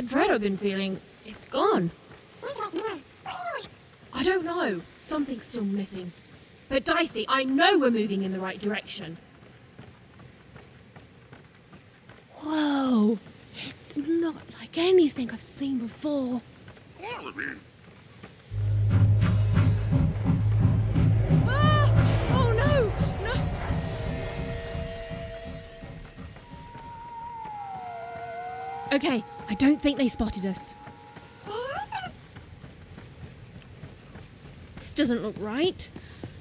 The dread I've been feeling, it's gone. I don't know. Something's still missing. But Dicey, I know we're moving in the right direction. Whoa! It's not like anything I've seen before. Ah! Oh no! No! Okay, I don't think they spotted us. This doesn't look right,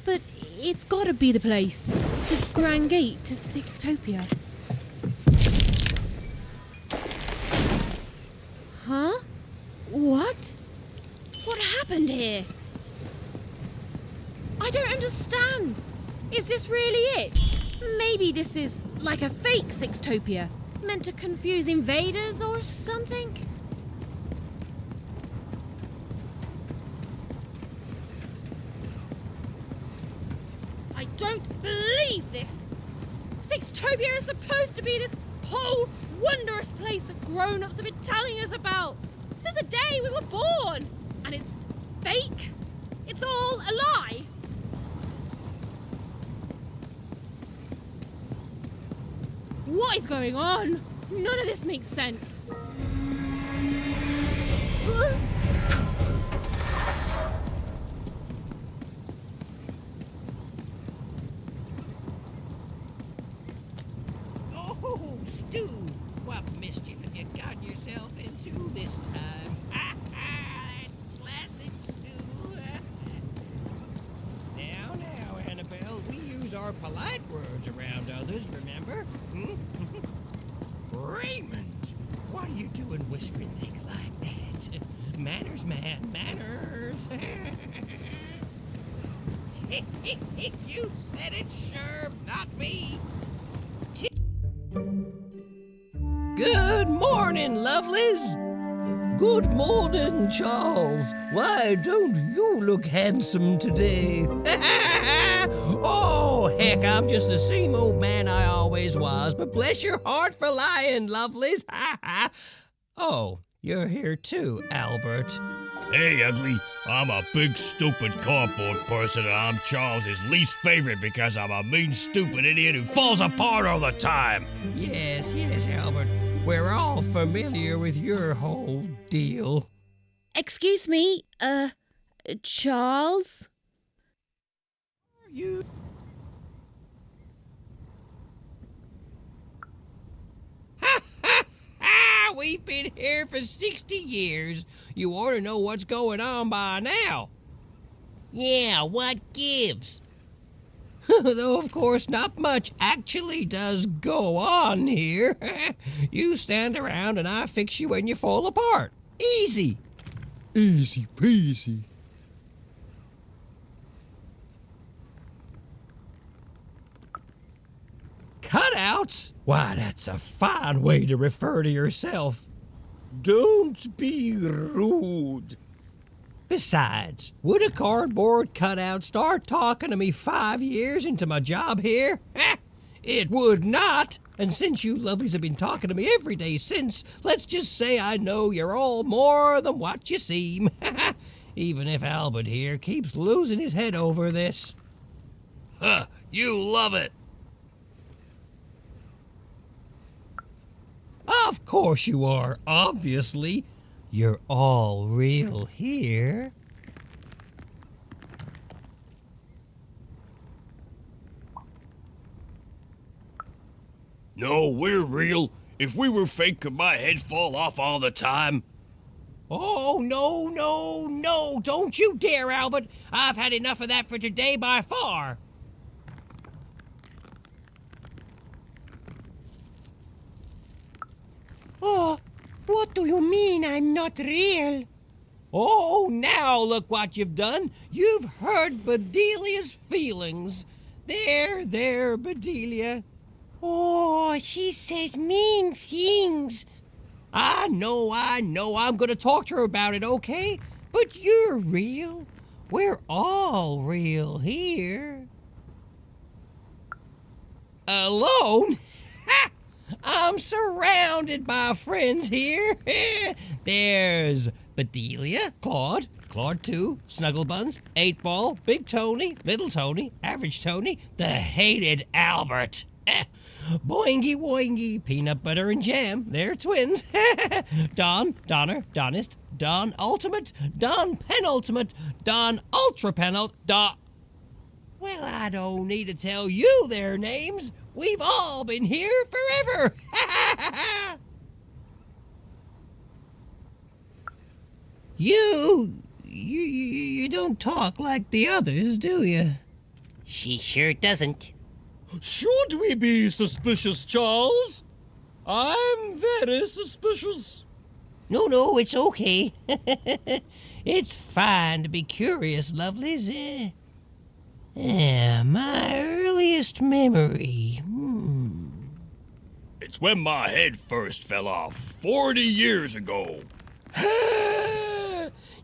but it's gotta be the place. The Grand Gate to Sixtopia. Huh? What? What happened here? I don't understand. Is this really it? Maybe this is like a fake Sixtopia, meant to confuse invaders or something? I don't believe this! Sixtopia is supposed to be this whole wondrous place that grown-ups have been telling us about since the day we were born! And it's fake? It's all a lie? What is going on? None of this makes sense. Oh, Stu! What mischief have you gotten yourself into this time? Classic Stu! Now, Annabelle, we use our polite words around others, remember? Raymond, what are you doing whispering things like that? Manners, man, manners. You said it, sure, not me. Good morning, lovelies. Good morning, Charles. Why don't you look handsome today? Oh, heck, I'm just the same old man I always was, but bless your heart for lying, lovelies. Oh, you're here too, Albert. Hey, ugly. I'm a big, stupid cardboard person, and I'm Charles's least favorite because I'm a mean, stupid idiot who falls apart all the time. Yes, Albert. We're all familiar with your whole deal. Excuse me, Charles? You... We've been here for 60 years. You ought to know what's going on by now. Yeah, what gives? Though, of course, not much actually does go on here. You stand around and I fix you when you fall apart. Easy. Easy peasy. Cutouts? Why, that's a fine way to refer to yourself. Don't be rude. Besides, would a cardboard cutout start talking to me 5 years into my job here? It would not. And since you lovelies have been talking to me every day since, let's just say I know you're all more than what you seem. Even if Albert here keeps losing his head over this. Huh, you love it. Of course you are, obviously. You're all real here. No, we're real. If we were fake, could my head fall off all the time? Oh, no, don't you dare, Albert. I've had enough of that for today by far. Oh, what do you mean I'm not real? Oh, now look what you've done. You've hurt Bedelia's feelings. There, Bedelia. Oh, she says mean things. I know. I'm gonna talk to her about it, okay? But you're real. We're all real here. Alone? Ha! I'm surrounded by friends here. There's Bedelia, Claude 2, Snugglebuns, 8-Ball, Big Tony, Little Tony, Average Tony, the hated Albert. Boingy Woingy, Peanut Butter and Jam, they're twins. Don, Donner, Donist, Don Ultimate, Don Penultimate, Don Ultra Penult, Don... Well, I don't need to tell you their names. We've all been here forever. You don't talk like the others, do you? She sure doesn't. Should we be suspicious, Charles? I'm very suspicious. No, it's okay. It's fine to be curious, lovelies. My earliest memory. It's when my head first fell off 40 years ago.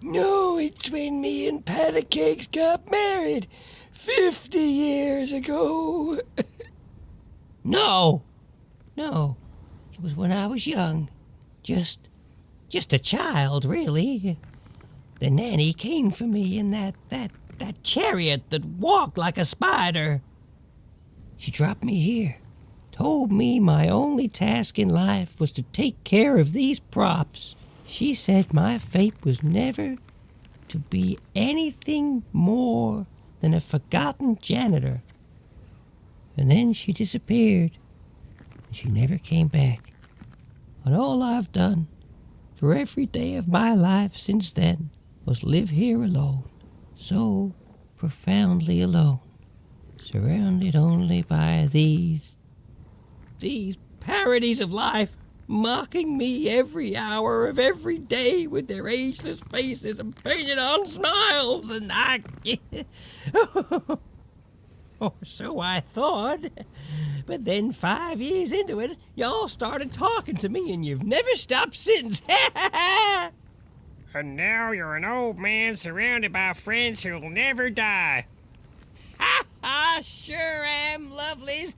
No, it's when me and Patty Cakes got married 50 years ago. No. It was when I was young. Just a child, really. The nanny came for me in that chariot that walked like a spider. She dropped me here, told me my only task in life was to take care of these props. She said my fate was never to be anything more than a forgotten janitor. And then she disappeared, and she never came back. And all I've done for every day of my life since then was live here alone, so profoundly alone, surrounded only by these parodies of life, mocking me every hour of every day with their ageless faces and painted on smiles, and I... Or so I thought. But then 5 years into it, y'all started talking to me, and you've never stopped since. And now you're an old man surrounded by friends who'll never die. I sure am, lovelies.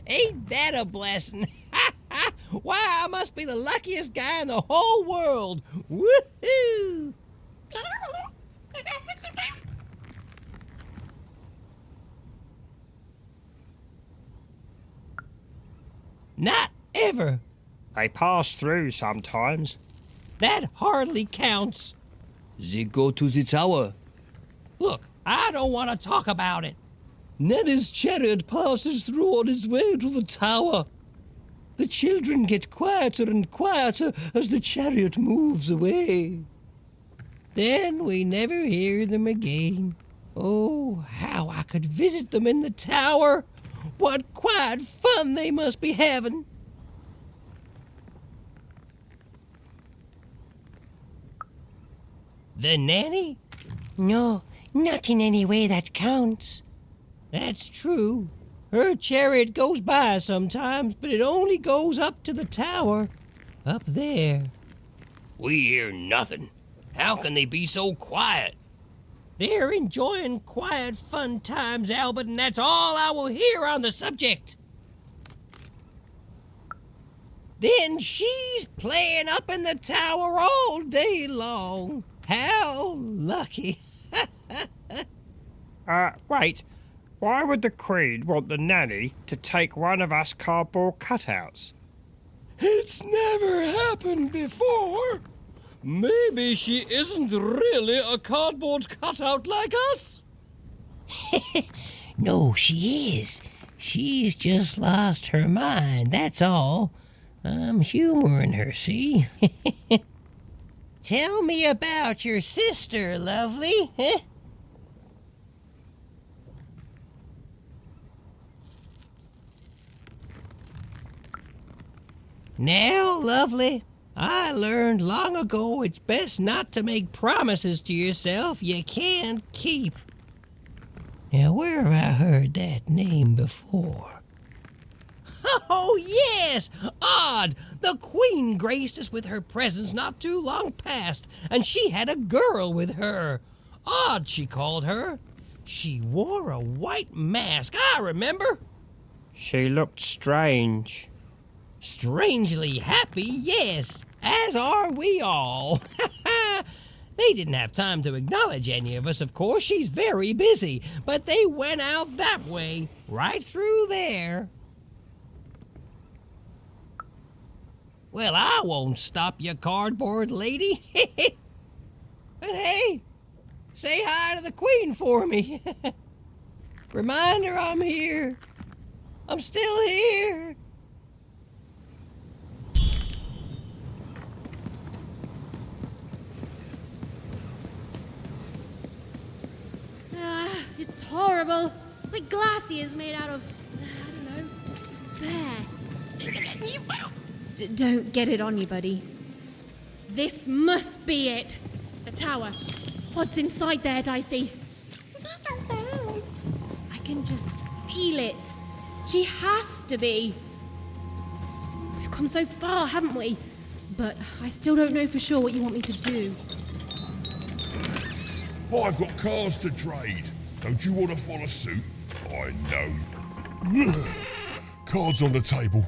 Ain't that a blessing? Why, I must be the luckiest guy in the whole world. Woohoo! Not ever. I pass through sometimes. That hardly counts. They go to the tower. Look, I don't want to talk about it. Nanny's chariot passes through on its way to the tower. The children get quieter and quieter as the chariot moves away. Then we never hear them again. Oh, how I could visit them in the tower. What quiet fun they must be having. The nanny? No, not in any way that counts. That's true. Her chariot goes by sometimes, but it only goes up to the tower. Up there. We hear nothing. How can they be so quiet? They're enjoying quiet, fun times, Albert, and that's all I will hear on the subject. Then she's playing up in the tower all day long. How lucky. Wait. Why would the Queen want the nanny to take one of us cardboard cutouts? It's never happened before. Maybe she isn't really a cardboard cutout like us. No, she is. She's just lost her mind, that's all. I'm humoring her, see? Tell me about your sister, lovely. Now, lovely, I learned long ago it's best not to make promises to yourself you can't keep. Now, where have I heard that name before? Oh, yes! Odd! The Queen graced us with her presence not too long past, and she had a girl with her. Odd, she called her. She wore a white mask, I remember. She looked strange. Strangely happy, yes, as are we all. They didn't have time to acknowledge any of us, of course. She's very busy, but they went out that way, right through there. Well, I won't stop you, cardboard lady. But hey, say hi to the Queen for me. Remind her I'm here. I'm still here. It's horrible. The glacier is made out of, I don't know, despair. Don't get it on you, buddy. This must be it. The tower. What's inside there, Dicey? I can just feel it. She has to be. We've come so far, haven't we? But I still don't know for sure what you want me to do. I've got cards to trade. Don't you want to follow suit? I know. Cards on the table.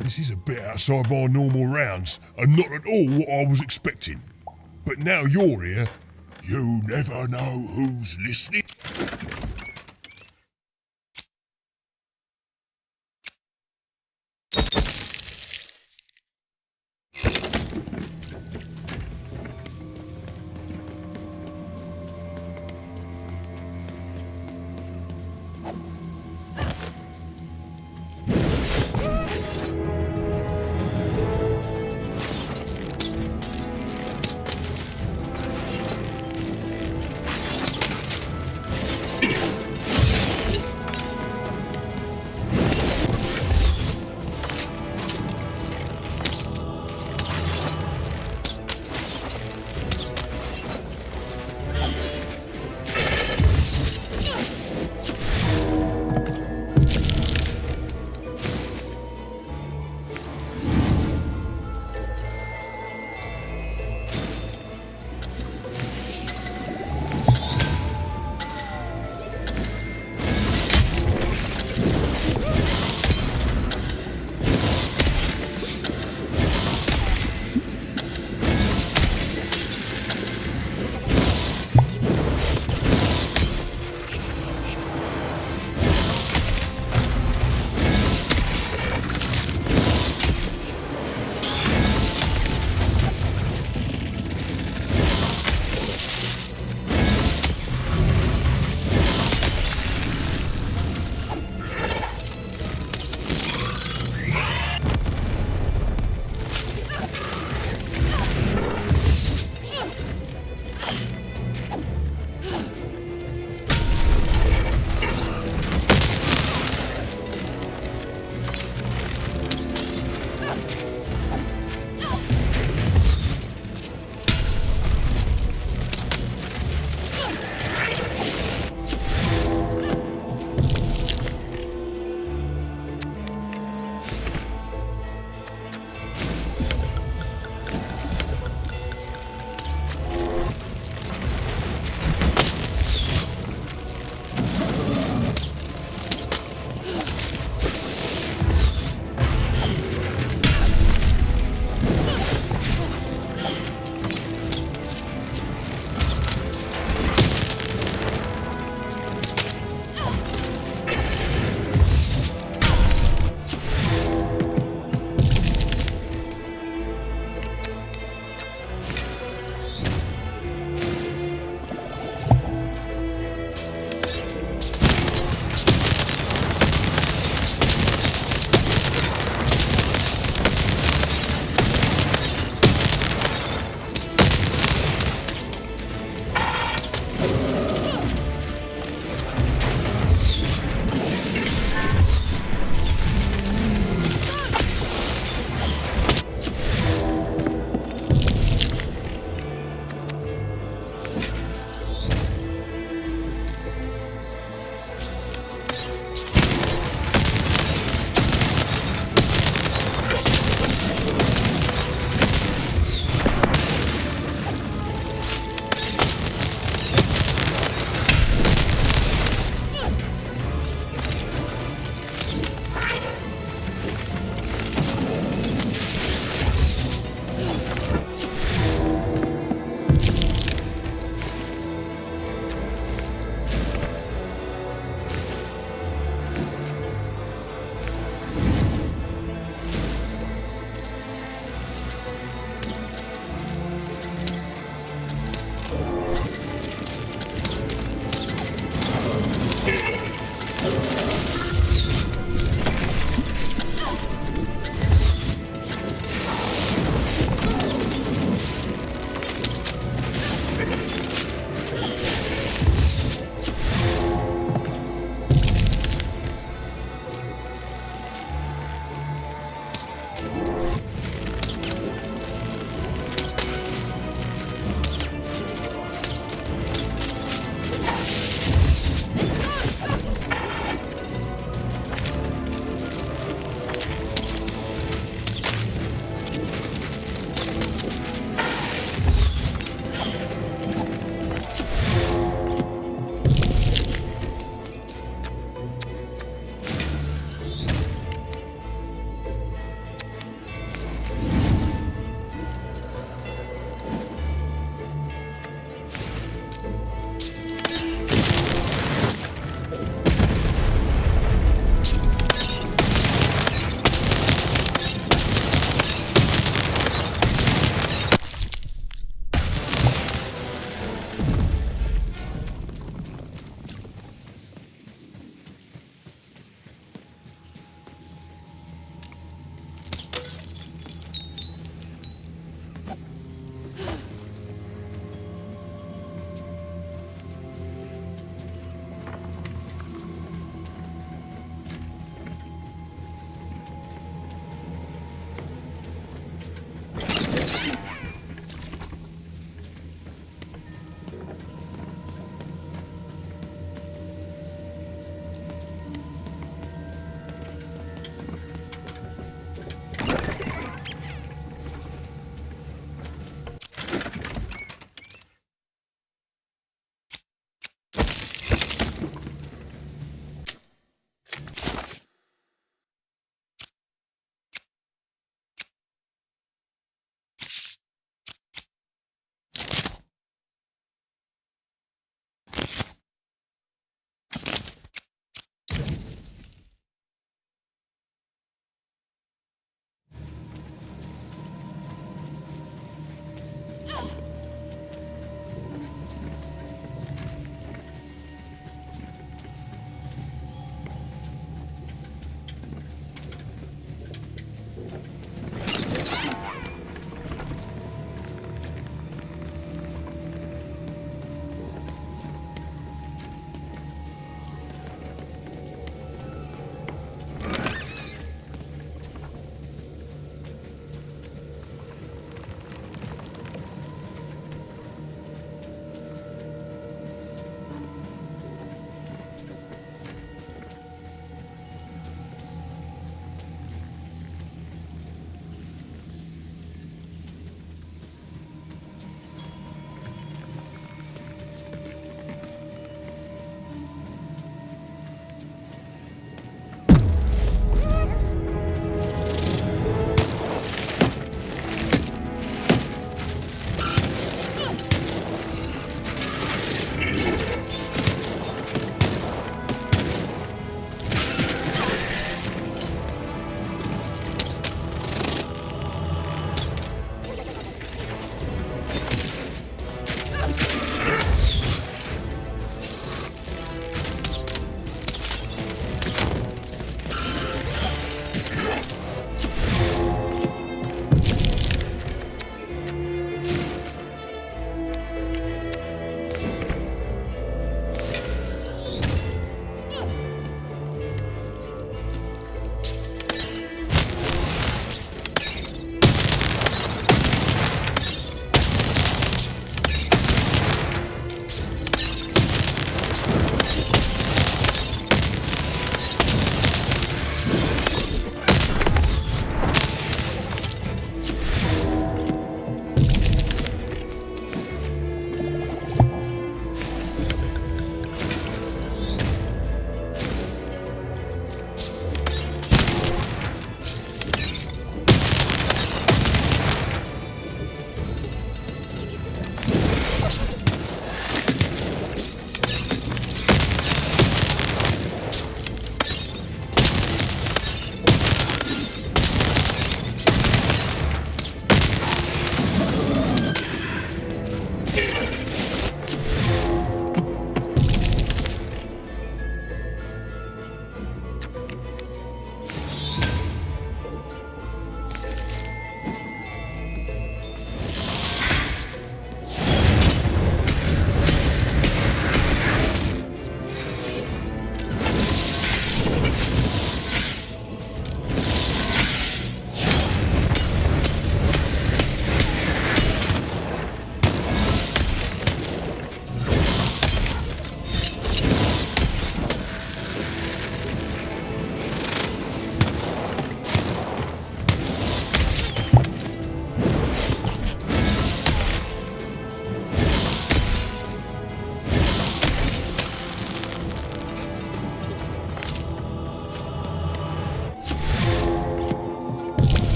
This is a bit outside my normal rounds, and not at all what I was expecting. But now you're here, you never know who's listening.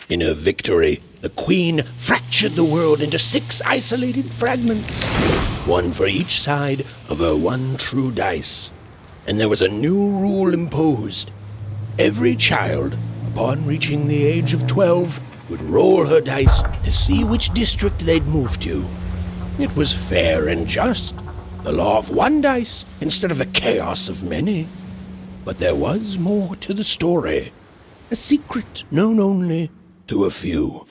In her victory, the Queen fractured the world into 6 isolated fragments, one for each side of her one true dice. And there was a new rule imposed. Every child, upon reaching the age of 12, would roll her dice to see which district they'd move to. It was fair and just, the law of one dice instead of the chaos of many. But there was more to the story, a secret known only to a few.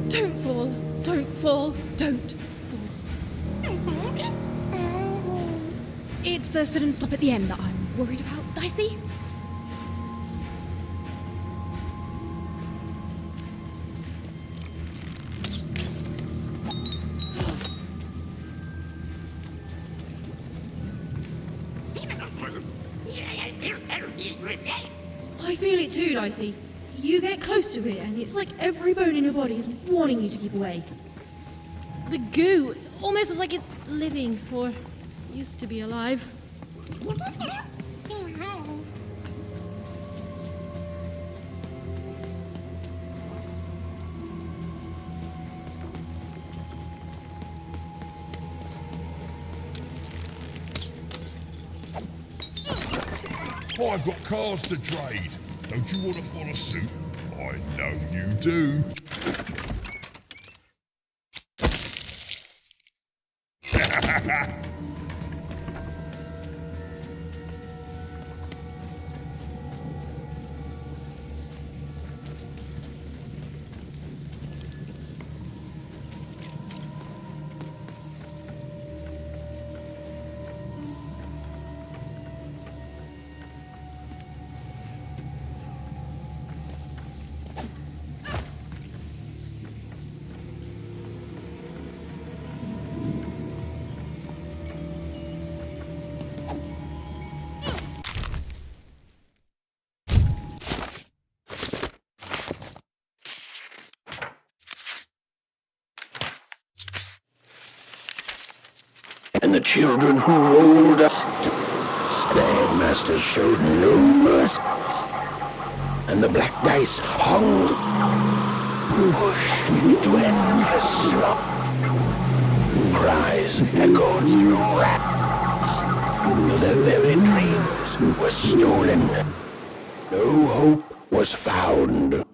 Don't fall. It's the sudden stop at the end that I'm worried about, Dicey. I feel it too, Dicey. You get close to it and it's like every bone in your body is warning you to keep away. The goo almost looks like it's living, or used to be alive. I've got cards to trade. Don't you want to follow suit? I know you do. And the children who rolled up, the headmaster showed no mercy, and the black dice hung, pushed into endless slop. Cries echoed through rap. Their very dreams were stolen. No hope was found.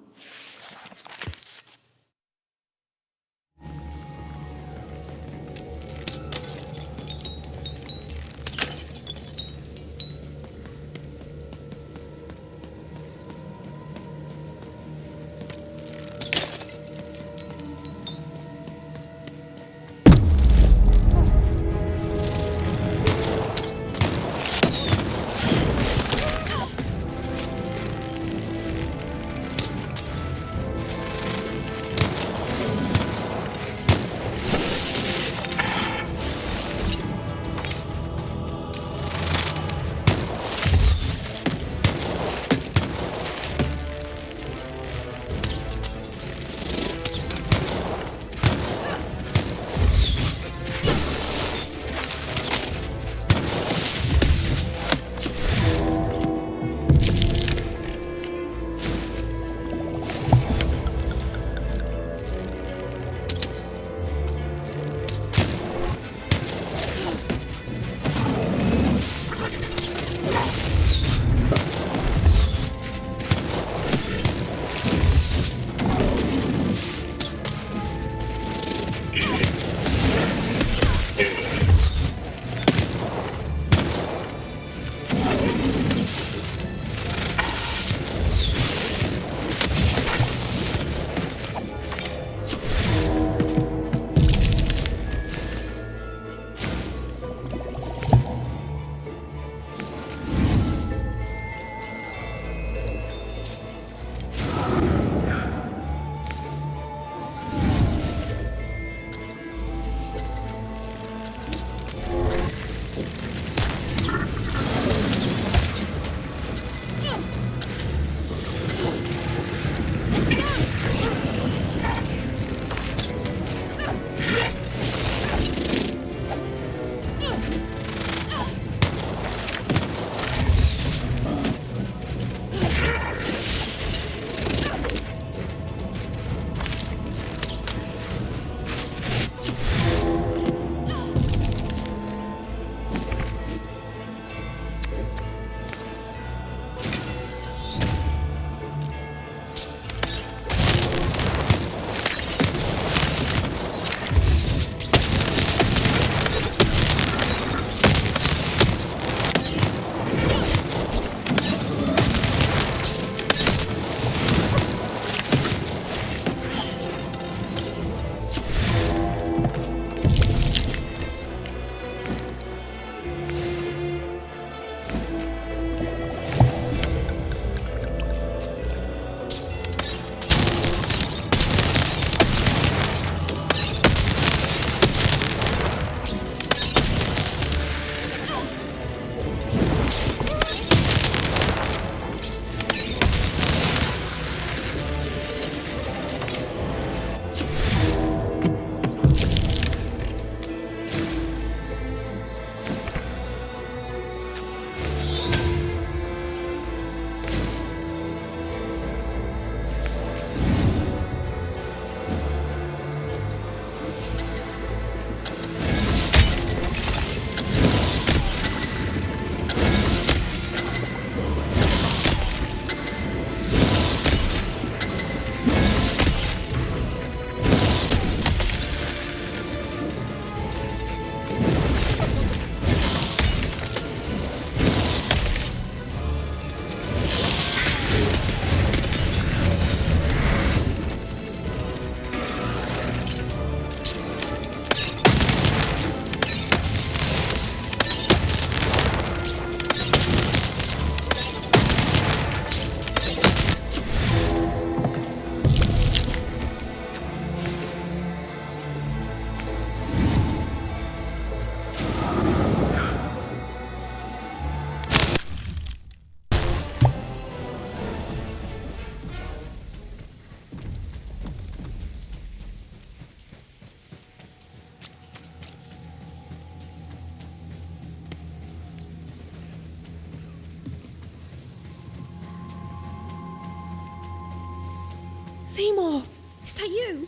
Seymour, is that you?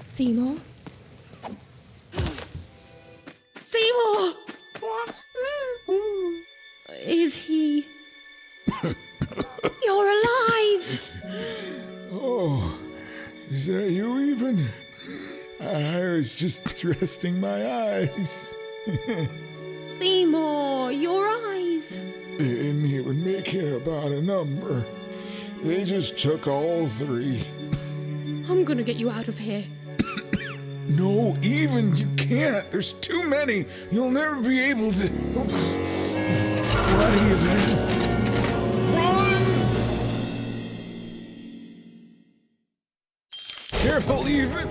Seymour? Seymour! Is he... You're alive! Oh, is that you even? I was just resting my eyes. Seymour, your eyes. They didn't even make care about a number. They just took all three. I'm gonna get you out of here. No, even you can't. There's too many. You'll never be able to. What are you doing? Run! Careful, even.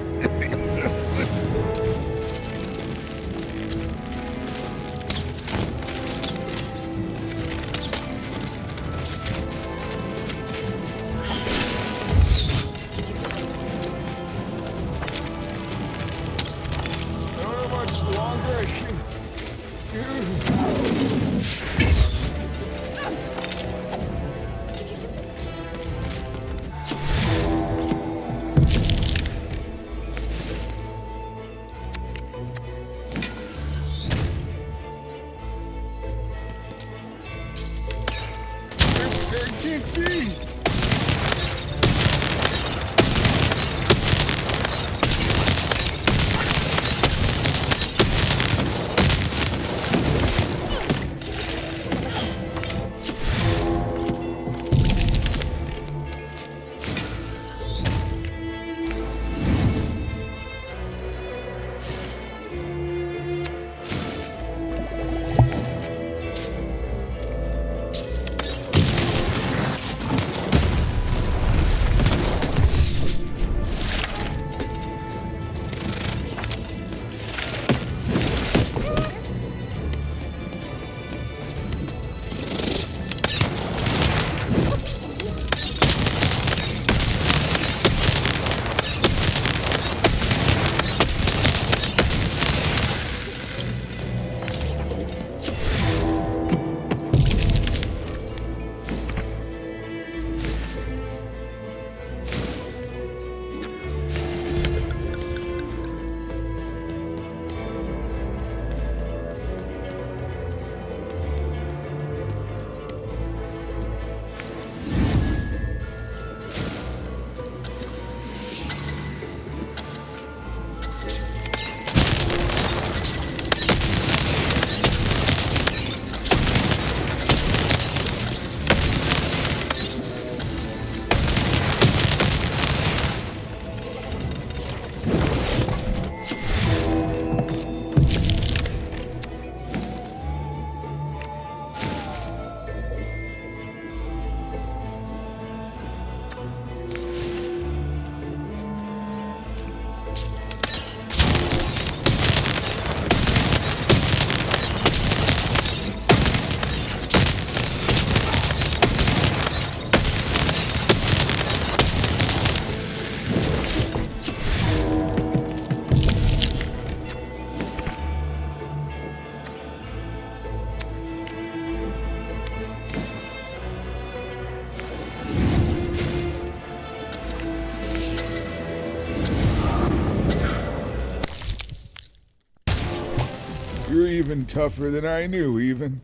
You're even tougher than I knew, even.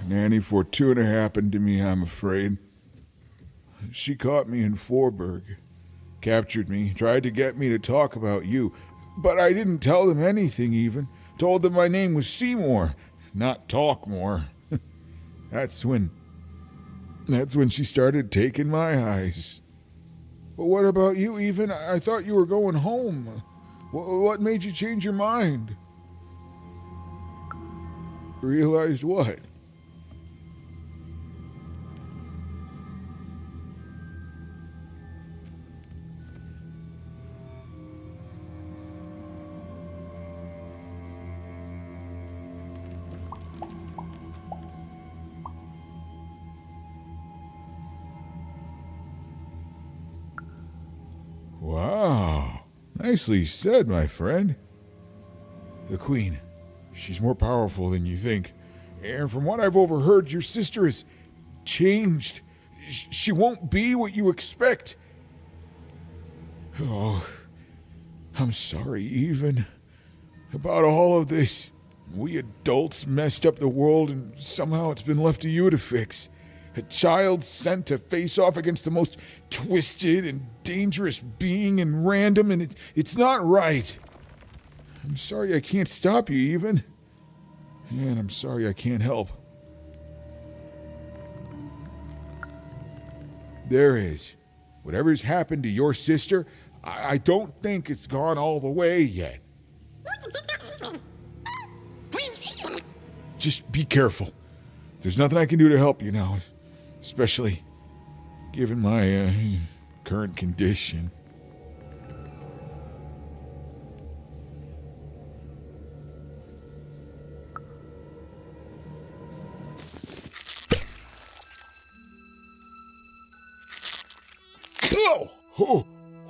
Nanny Fortuna happened to me, I'm afraid. She caught me in Forberg, captured me, tried to get me to talk about you, but I didn't tell them anything even. Told them my name was Seymour, not Talkmore. That's when she started taking my eyes. But what about you, even? I thought you were going home. What made you change your mind? Realized what? Wow. Nicely said, my friend. The Queen. She's more powerful than you think. And from what I've overheard, your sister is changed. She won't be what you expect. Oh, I'm sorry, even about all of this. We adults messed up the world, and somehow it's been left to you to fix. A child sent to face off against the most twisted and dangerous being in Random, and it's not right. I'm sorry I can't stop you, even. And I'm sorry I can't help. There is. Whatever's happened to your sister, I don't think it's gone all the way yet. Just be careful. There's nothing I can do to help you now, especially given my current condition.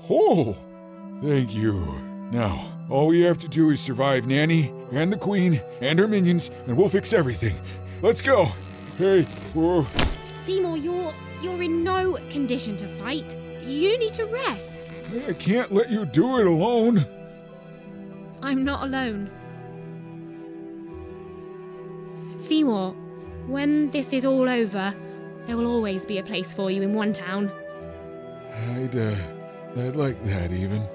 Oh, thank you. Now, all we have to do is survive Nanny and the Queen and her minions, and we'll fix everything. Let's go. Hey, whoa. Seymour, you're in no condition to fight. You need to rest. I can't let you do it alone. I'm not alone. Seymour, when this is all over, there will always be a place for you in one town. I'd like that, even.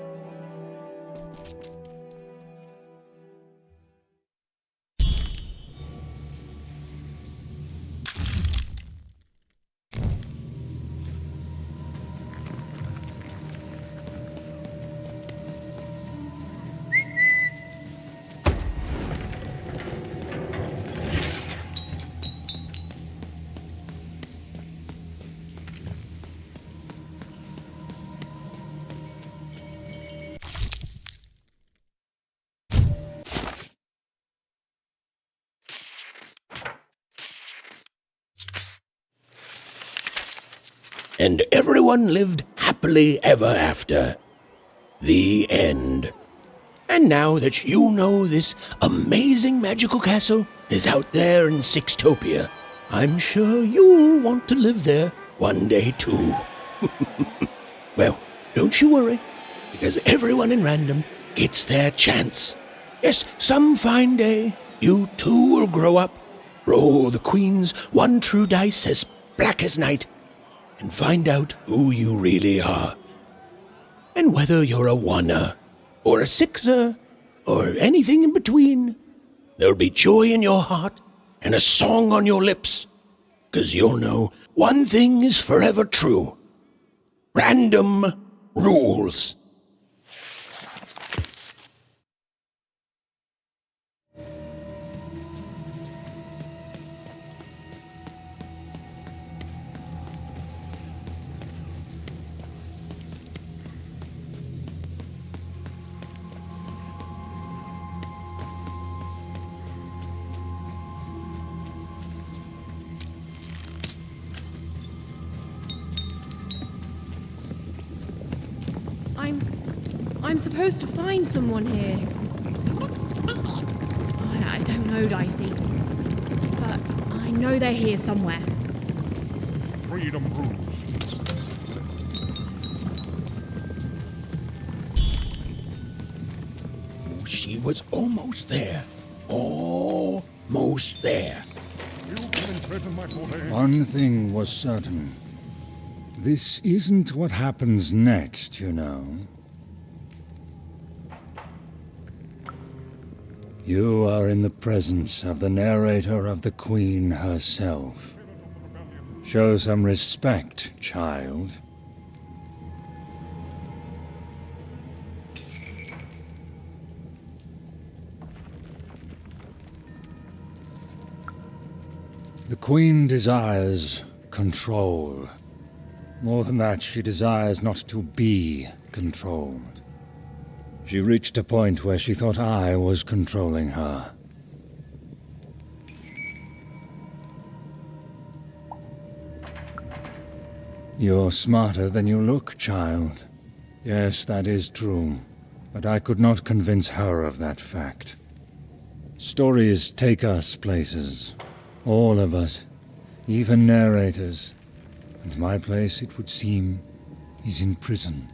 And everyone lived happily ever after. The end. And now that you know this amazing magical castle is out there in Sixtopia, I'm sure you'll want to live there one day too. Well, don't you worry, because everyone in Random gets their chance. Yes, some fine day, you too will grow up, roll the Queen's one true dice as black as night, and find out who you really are. And whether you're a oneer, or a sixer, or anything in between, there'll be joy in your heart and a song on your lips, 'cause you'll know one thing is forever true. Random rules. I'm supposed to find someone here. I don't know, Dicey. But I know they're here somewhere. Freedom rules. She was almost there. Almost there. One thing was certain. This isn't what happens next, you know. You are in the presence of the narrator of the Queen herself. Show some respect, child. The Queen desires control. More than that, she desires not to be controlled. She reached a point where she thought I was controlling her. You're smarter than you look, child. Yes, that is true. But I could not convince her of that fact. Stories take us places. All of us. Even narrators. And my place, it would seem, is in prison,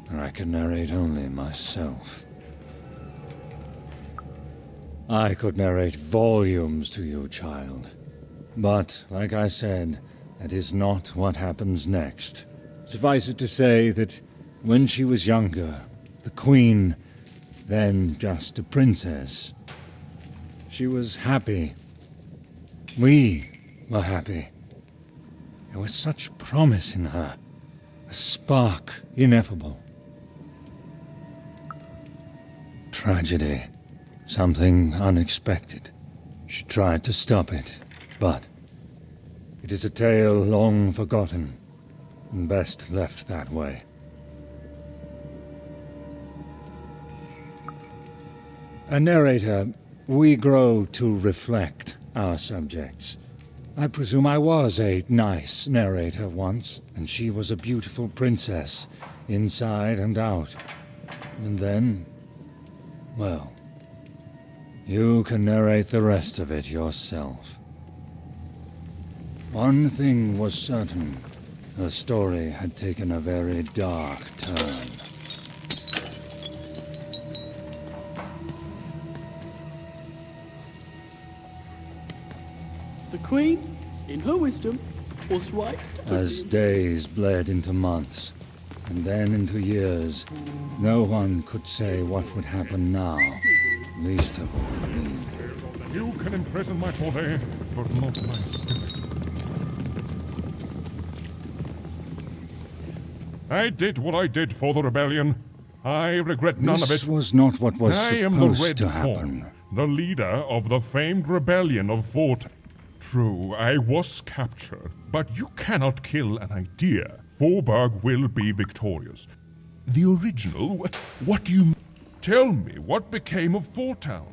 where I can narrate only myself. I could narrate volumes to you, child. But, like I said, that is not what happens next. Suffice it to say that when she was younger, the Queen, then just a princess, she was happy. We were happy. There was such promise in her, a spark ineffable. Tragedy, something unexpected. She tried to stop it, but it is a tale long forgotten, and best left that way. A narrator, we grow to reflect our subjects. I presume I was a nice narrator once, and she was a beautiful princess, inside and out. And then, well, you can narrate the rest of it yourself. One thing was certain. The story had taken a very dark turn. The Queen, in her wisdom, was right. As days bled into months, and then into years, no one could say what would happen now, least of all me. You can imprison my body, but not my spirit. I did what I did for the rebellion. I regret none of it. This was not what was I am the supposed Red to Horn, happen. the leader of the famed rebellion of Fordere. True, I was captured, but you cannot kill an idea. Forberg will be victorious. The original? What do you... Tell me, what became of Fortown?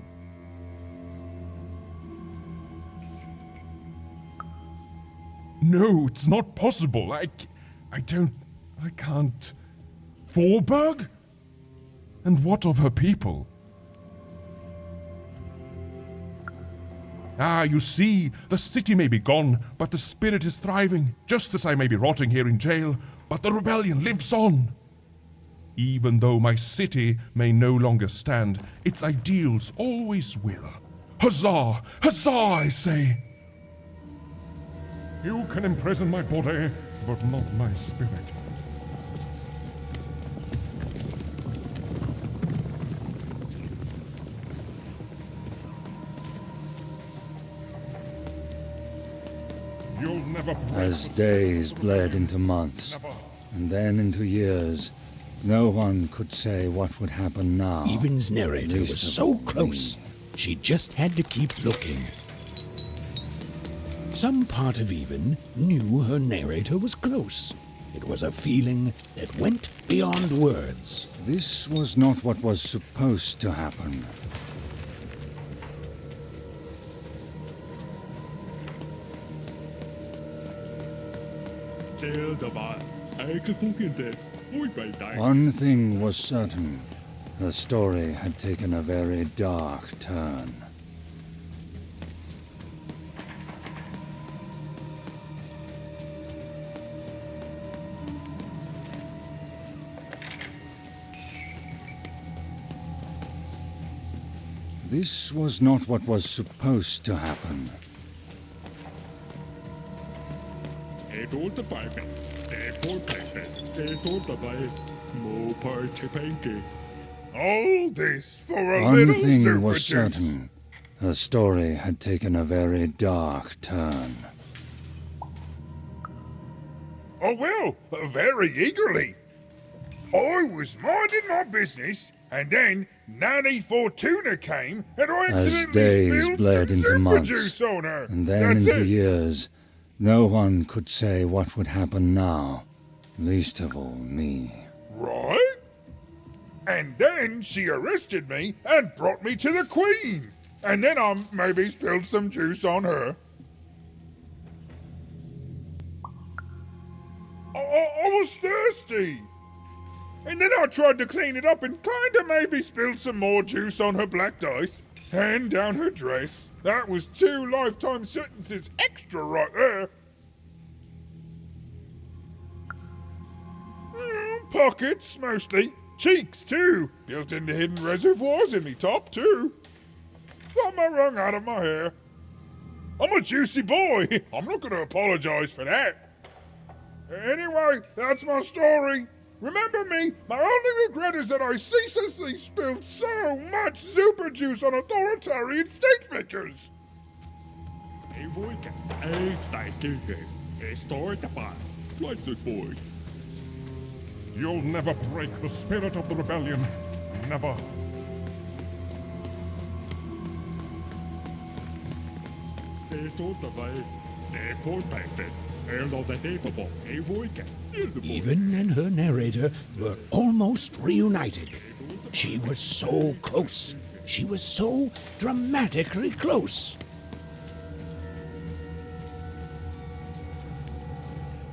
No, it's not possible. I can't... Forberg? And what of her people? Ah, you see, the city may be gone, but the spirit is thriving, just as I may be rotting here in jail, but the rebellion lives on. Even though my city may no longer stand, its ideals always will. Huzzah! Huzzah, I say! You can imprison my body, but not my spirit. You'll never As days bled into months, and then into years, no one could say what would happen now. Even's narrator was so close, she just had to keep looking. Some part of Even knew her narrator was close. It was a feeling that went beyond words. This was not what was supposed to happen. One thing was certain. The story had taken a very dark turn. This was not what was supposed to happen. All this for a One little thing super was juice. certain. The story had taken a very dark turn. Oh, well, very eagerly. I was minding my business, and then Nanny Fortuna came, and I As accidentally days spilled bled some into super months, juice on her. and then That's into it. years, no one could say what would happen now, least of all me. Right? And then she arrested me and brought me to the Queen. And then I maybe spilled some juice on her. I was thirsty. And then I tried to clean it up and kinda maybe spilled some more juice on her black dice. hand down her dress. That was 2 lifetime sentences extra right there. Pockets, mostly. Cheeks, too. Built into hidden reservoirs in me top, too. Something wrung out of my hair. I'm a juicy boy. I'm not going to apologize for that. Anyway, that's my story. Remember me, my only regret is that I ceaselessly spilled so much super juice on authoritarian state figures. You'll never break the spirit of the rebellion. Never. Even and her narrator were almost reunited. She was so close. She was so dramatically close.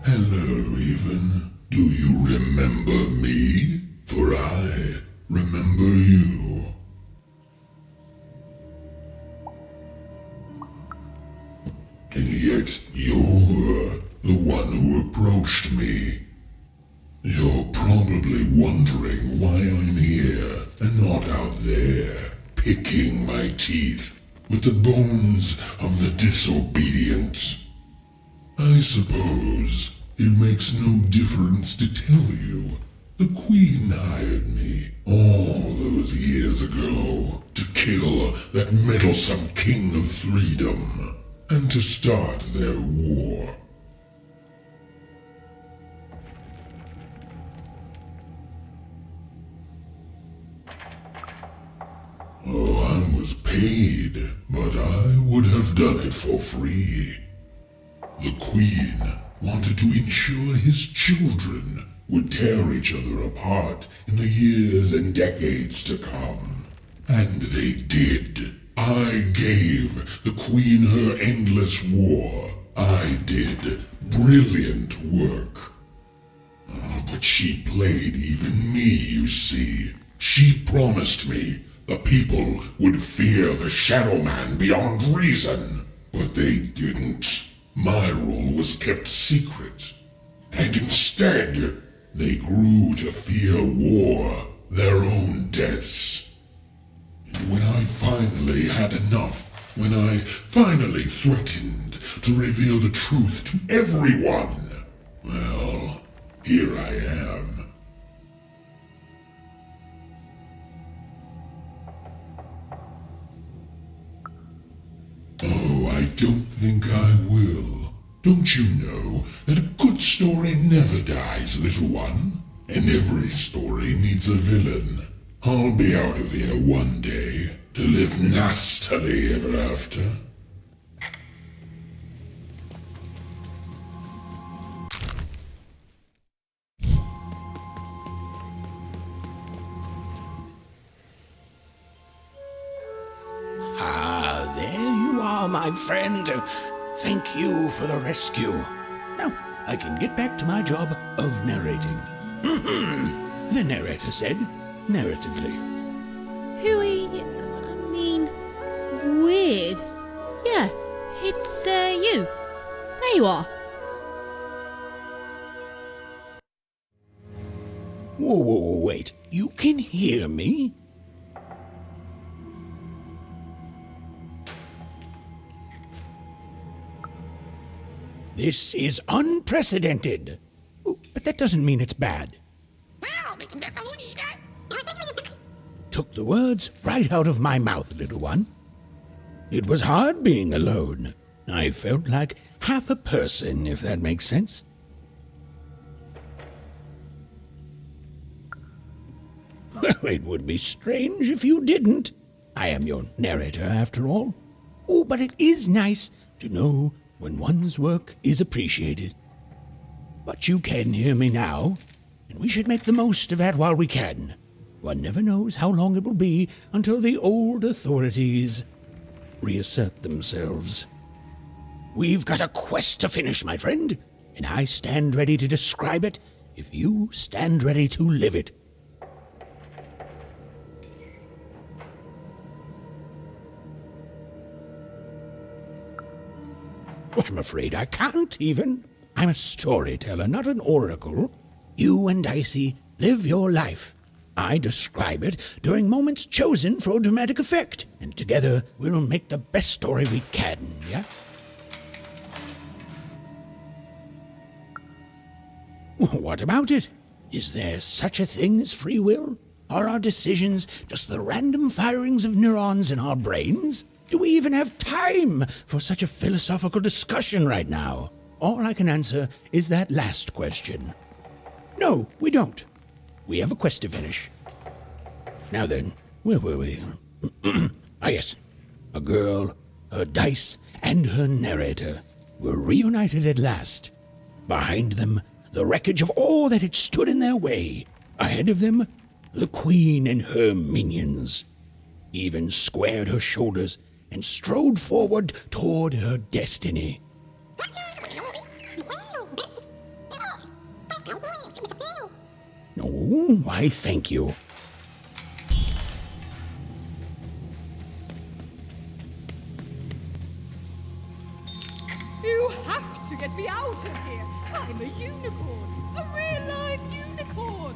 Hello, Even. Do you remember me? For I remember you. And yet you're the one who approached me. You're probably wondering why I'm here and not out there, picking my teeth with the bones of the disobedient. I suppose it makes no difference to tell you. The Queen hired me all those years ago to kill that meddlesome King of Freedom and to start their war. Oh, I was paid, but I would have done it for free. The Queen wanted to ensure his children would tear each other apart in the years and decades to come. And they did. I gave the Queen her endless war. I did brilliant work. Oh, but she played even me, you see. She promised me the people would fear the Shadow Man beyond reason, but they didn't. My rule was kept secret, and instead, they grew to fear war, their own deaths. And when I finally had enough, when I finally threatened to reveal the truth to everyone, well, here I am. Oh, I don't think I will. Don't you know that a good story never dies, little one? And every story needs a villain. I'll be out of here one day to live nastily ever after. My friend, thank you for the rescue. Now, I can get back to my job of narrating. The narrator said, narratively. Weird. Yeah, it's, you. There you are. Whoa, wait. You can hear me? This is unprecedented. Oh, but that doesn't mean it's bad. Took the words right out of my mouth, little one. It was hard being alone. I felt like half a person, if that makes sense. Well, it would be strange if you didn't. I am your narrator, after all. Oh, but it is nice to know when one's work is appreciated. But you can hear me now, and we should make the most of that while we can. One never knows how long it will be until the old authorities reassert themselves. We've got a quest to finish, my friend, and I stand ready to describe it if you stand ready to live it. I'm afraid I can't, even. I'm a storyteller, not an oracle. You and Dicey live your life. I describe it during moments chosen for dramatic effect, and together we'll make the best story we can, yeah? What about it? Is there such a thing as free will? Are our decisions just the random firings of neurons in our brains? Do we even have time for such a philosophical discussion right now? All I can answer is that last question. No, we don't. We have a quest to finish. Now then, where were we? Yes. A girl, her dice, and her narrator were reunited at last. Behind them, the wreckage of all that had stood in their way. Ahead of them, the queen and her minions. Even squared her shoulders and strode forward toward her destiny. Oh, why, thank you. You have to get me out of here. I'm a unicorn. A real live unicorn.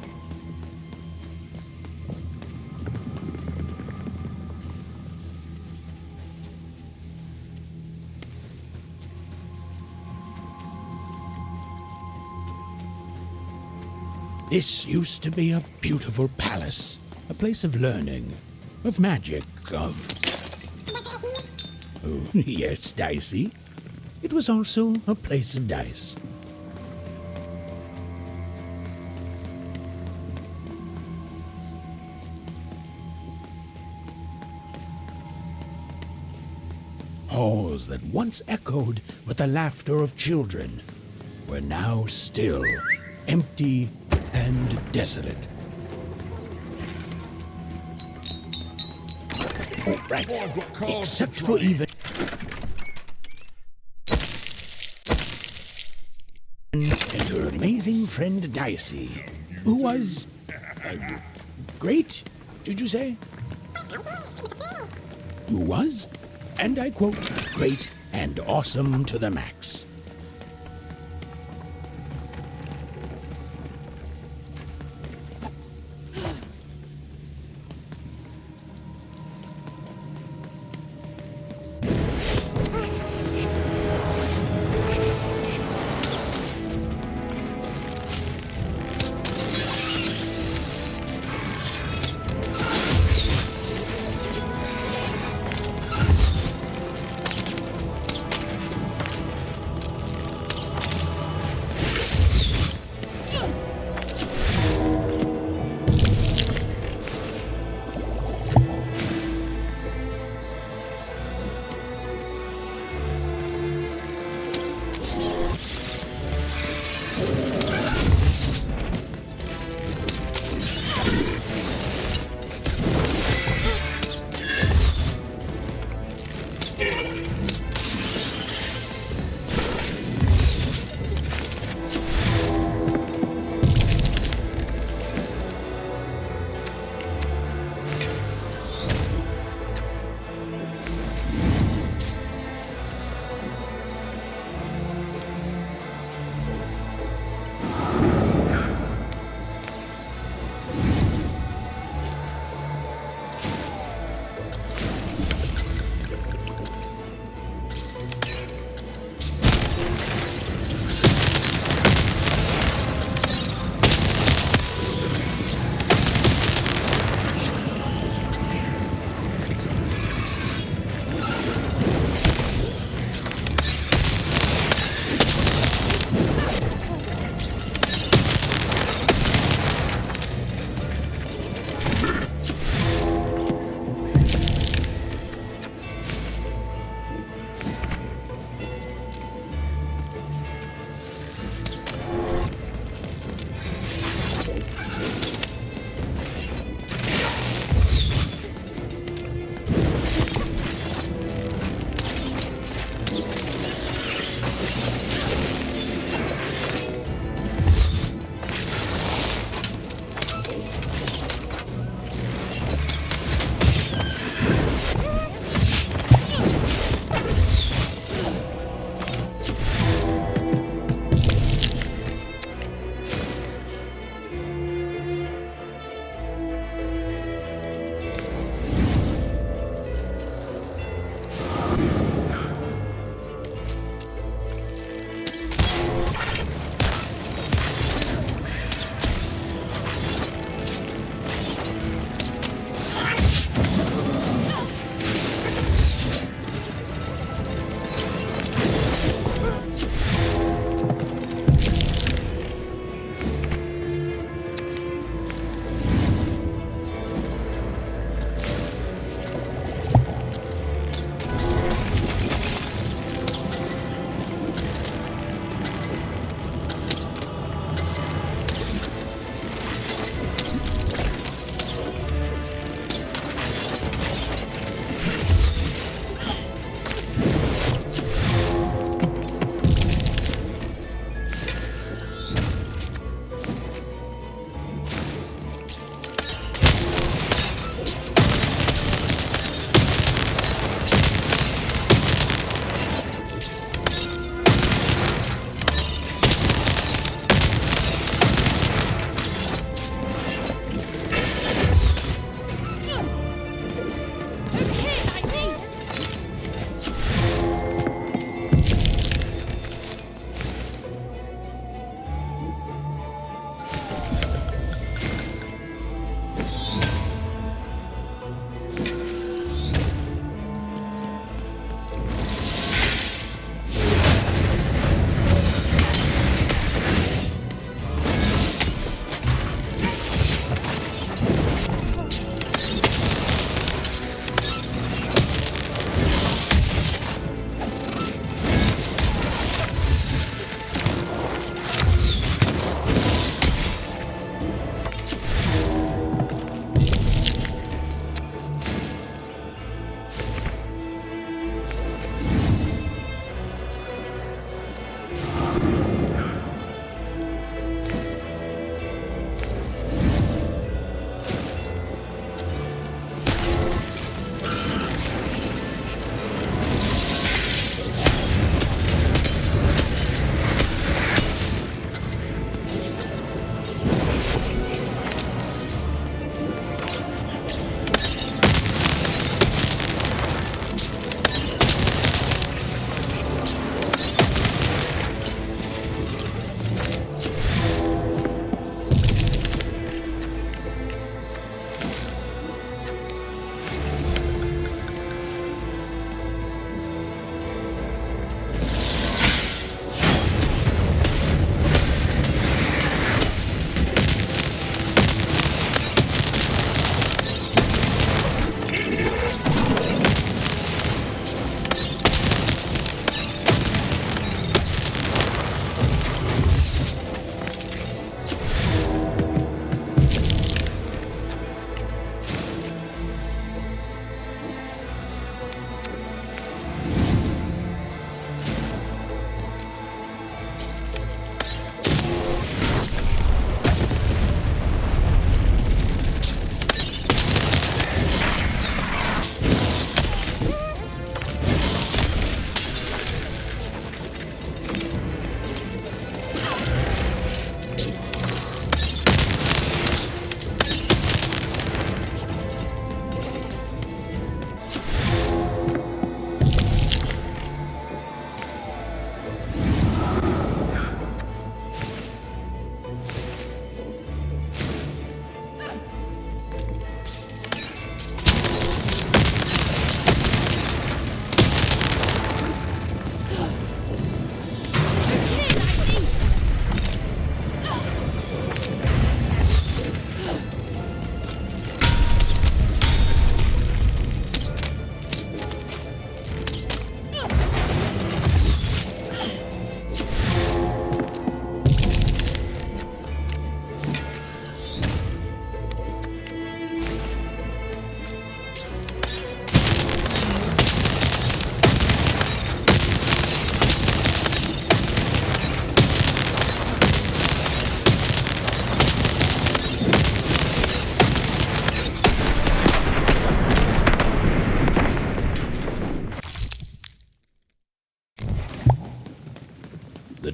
This used to be a beautiful palace, a place of learning, of magic, of... Oh, yes, Dicey. It was also a place of dice. Halls that once echoed with the laughter of children were now still, empty and desolate. Oh, right. Except for even... and her amazing friend Dicey, who was... great, did you say? Who was, and I quote, great and awesome to the max.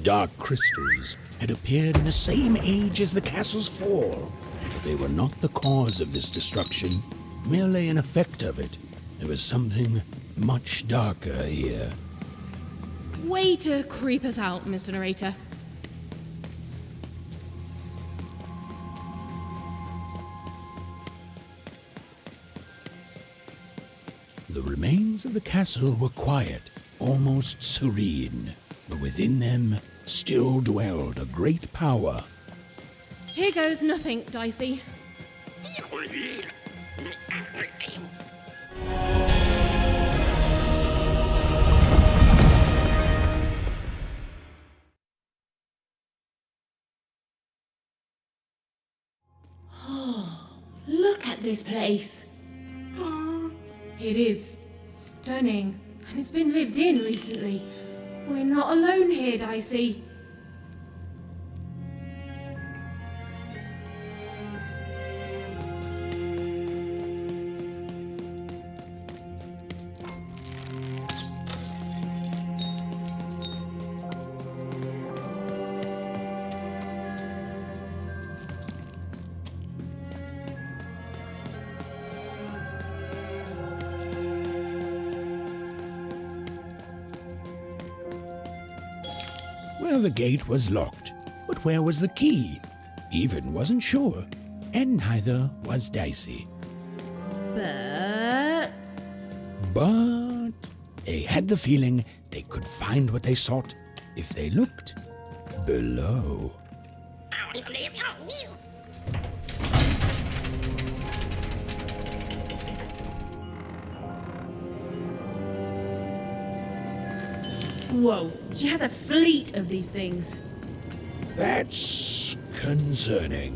dark crystals had appeared in the same age as the castle's fall. But they were not the cause of this destruction, merely an effect of it. There was something much darker here. Way to creep us out, Mr. Narrator. The remains of the castle were quiet, almost serene, but within them still dwelled a great power. Here goes nothing, Dicey. Look at this place. It is stunning, and it's been lived in recently. We're not alone here, Dicey. Well, the gate was locked, but where was the key? Even wasn't sure, and neither was Dicey. But they had the feeling they could find what they sought if they looked below. whoa, she has a fleet of these things. That's concerning.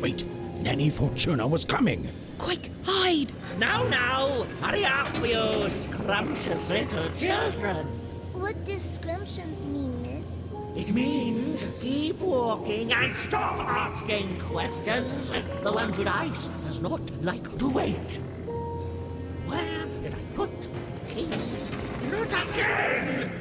Wait, Nanny Fortuna was coming. Quick, hide! Now, hurry up, you scrumptious little children. What does scrumptions mean, miss? It means keep walking and stop asking questions. The one with ice does not like to wait. Where did I put the keys? Not again!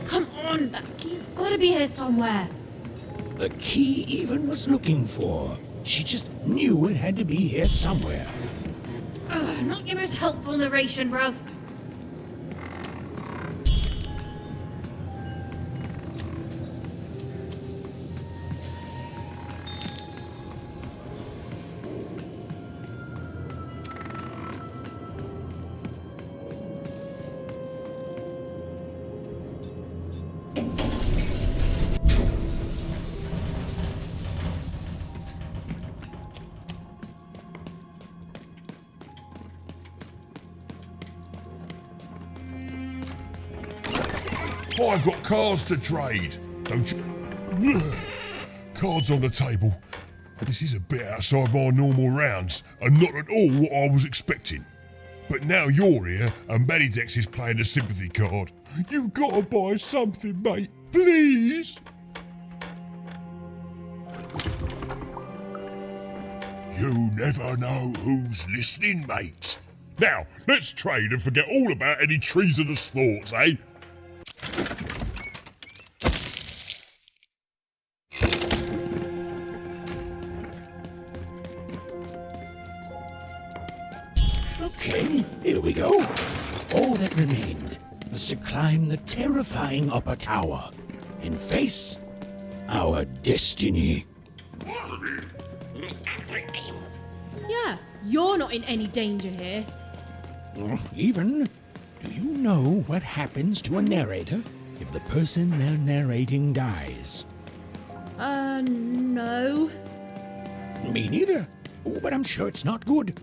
Come on, that key's gotta be here somewhere. The key even was looking for. She just knew it had to be here somewhere. Ugh, not your most helpful narration, bruv. I've got cards to trade, don't you? Cards on the table. This is a bit outside my normal rounds, and not at all what I was expecting. But now you're here, and Manidex is playing a sympathy card. You've got to buy something, mate. Please? You never know who's listening, mate. Now, let's trade and forget all about any treasonous thoughts, eh? Okay, here we go. All that remained was to climb the terrifying upper tower and face our destiny. Yeah, you're not in any danger here. Even, do you know what happens to a narrator if the person they're narrating dies? No. Me neither. Oh, but I'm sure it's not good.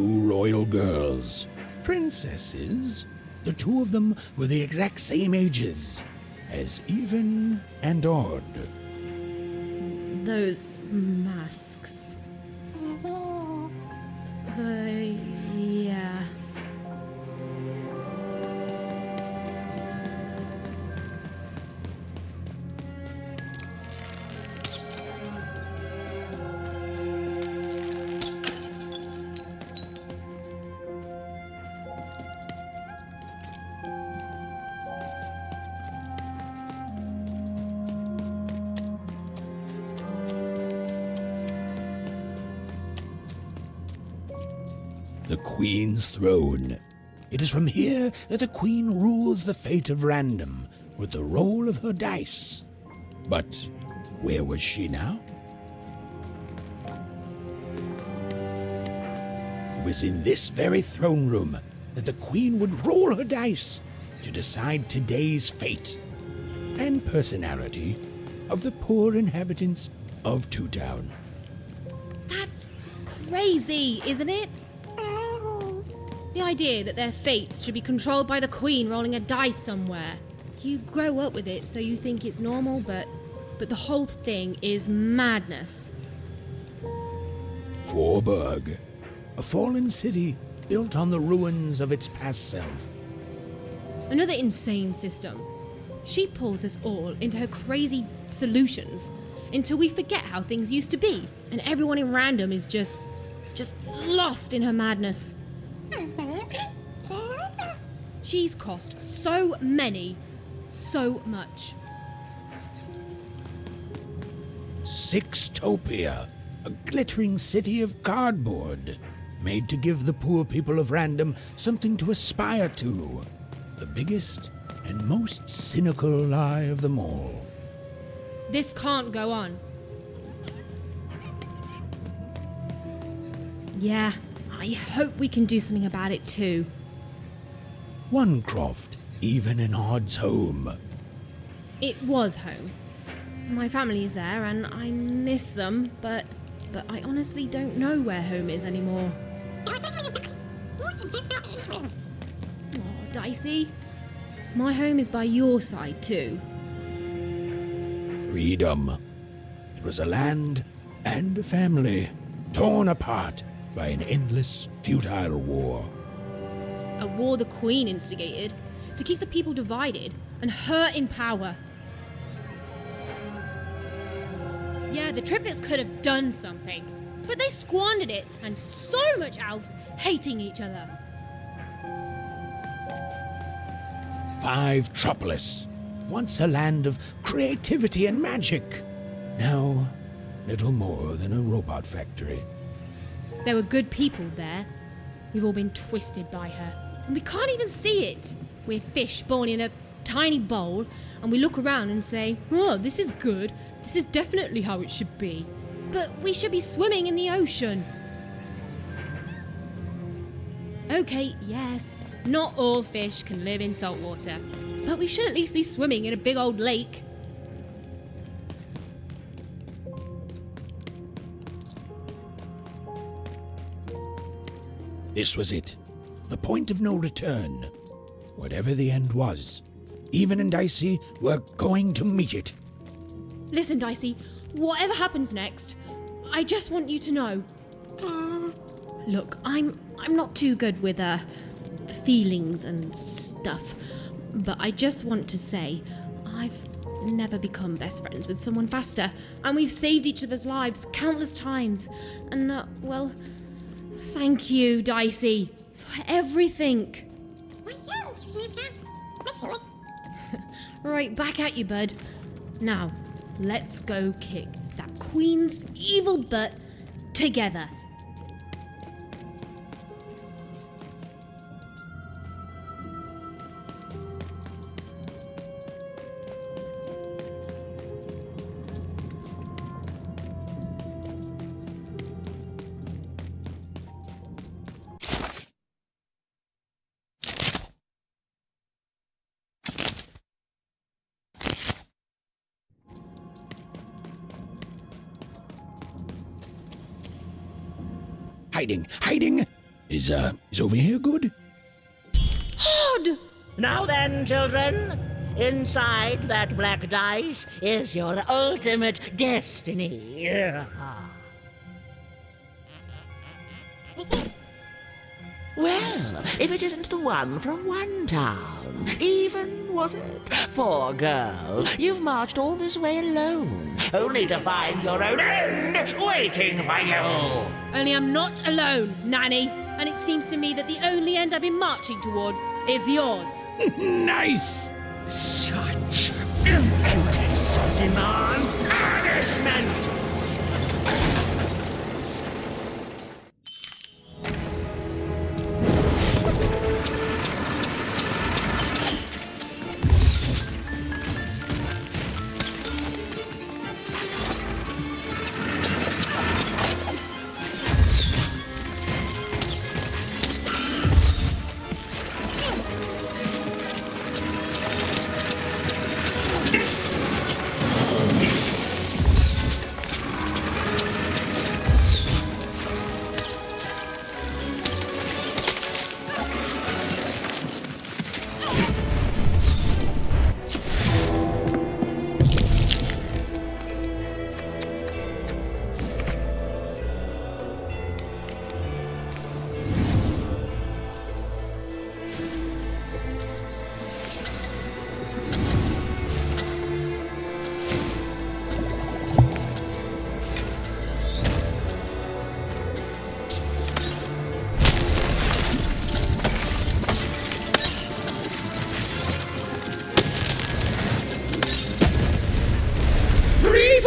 two royal girls, princesses. The two of them were the exact same ages, as even and odd. Those masks. Yeah. The Queen's throne. It is from here that the Queen rules the fate of Random with the roll of her dice. But where was she now? It was in this very throne room that the Queen would roll her dice to decide today's fate and personality of the poor inhabitants of Two Town. That's crazy, isn't it? The idea that their fates should be controlled by the Queen rolling a dice somewhere. You grow up with it, so you think it's normal, but the whole thing is madness. Forburg, a fallen city built on the ruins of its past self. Another insane system. She pulls us all into her crazy solutions until we forget how things used to be, and everyone in Random is just lost in her madness. She's cost so much. Sixtopia, a glittering city of cardboard, made to give the poor people of Random something to aspire to. The biggest and most cynical lie of them all. This can't go on. Yeah, I hope we can do something about it too. Onecroft, even and odd's home. It was home. My family is there and I miss them, but I honestly don't know where home is anymore. Oh, Dicey. My home is by your side too. Freedom. It was a land and a family torn apart by an endless, futile war. A war the Queen instigated to keep the people divided and her in power. Yeah, the triplets could have done something, but they squandered it, and so much else hating each other. Five Tropolis, once a land of creativity and magic. Now, little more than a robot factory. There were good people there. We've all been twisted by her, and we can't even see it. We're fish born in a tiny bowl, and we look around and say, oh, this is good. This is definitely how it should be. But we should be swimming in the ocean. Okay, yes, not all fish can live in salt water, but we should at least be swimming in a big old lake. This was it, the point of no return. Whatever the end was, Even and Dicey were going to meet it. Listen, Dicey, whatever happens next, I just want you to know. Look, I'm not too good with feelings and stuff, but I just want to say I've never become best friends with someone faster, and we've saved each other's lives countless times. And well, thank you, Dicey, for everything. Right, back at you, bud. Now, let's go kick that Queen's evil butt together. Hiding! Hiding! Is over here good? Odd! Now then, children, inside that black dice is your ultimate destiny. Well, if it isn't the one from one town, even, was it? Poor girl, you've marched all this way alone, only to find your own end waiting for you. Only I'm not alone, Nanny. And it seems to me that the only end I've been marching towards is yours. Nice! Such impudence demands punishment!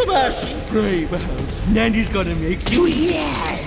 Mercy, brave elf. Nanny's gonna make you yell.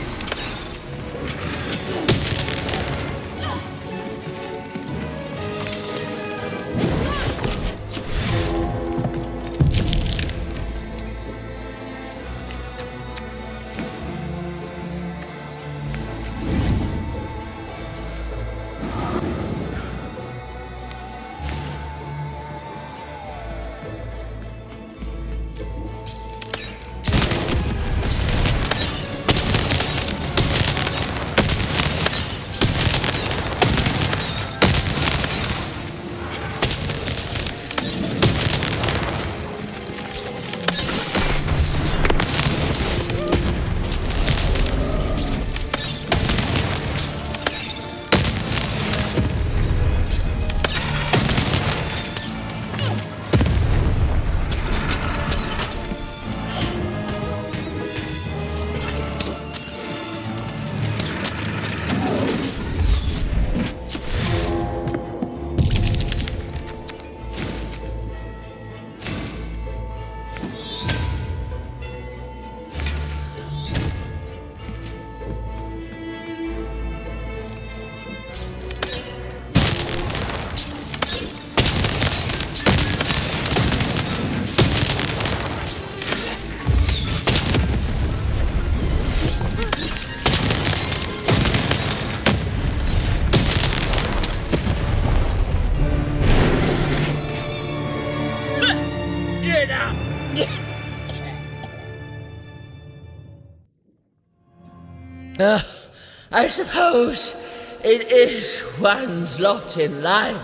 I suppose it is one's lot in life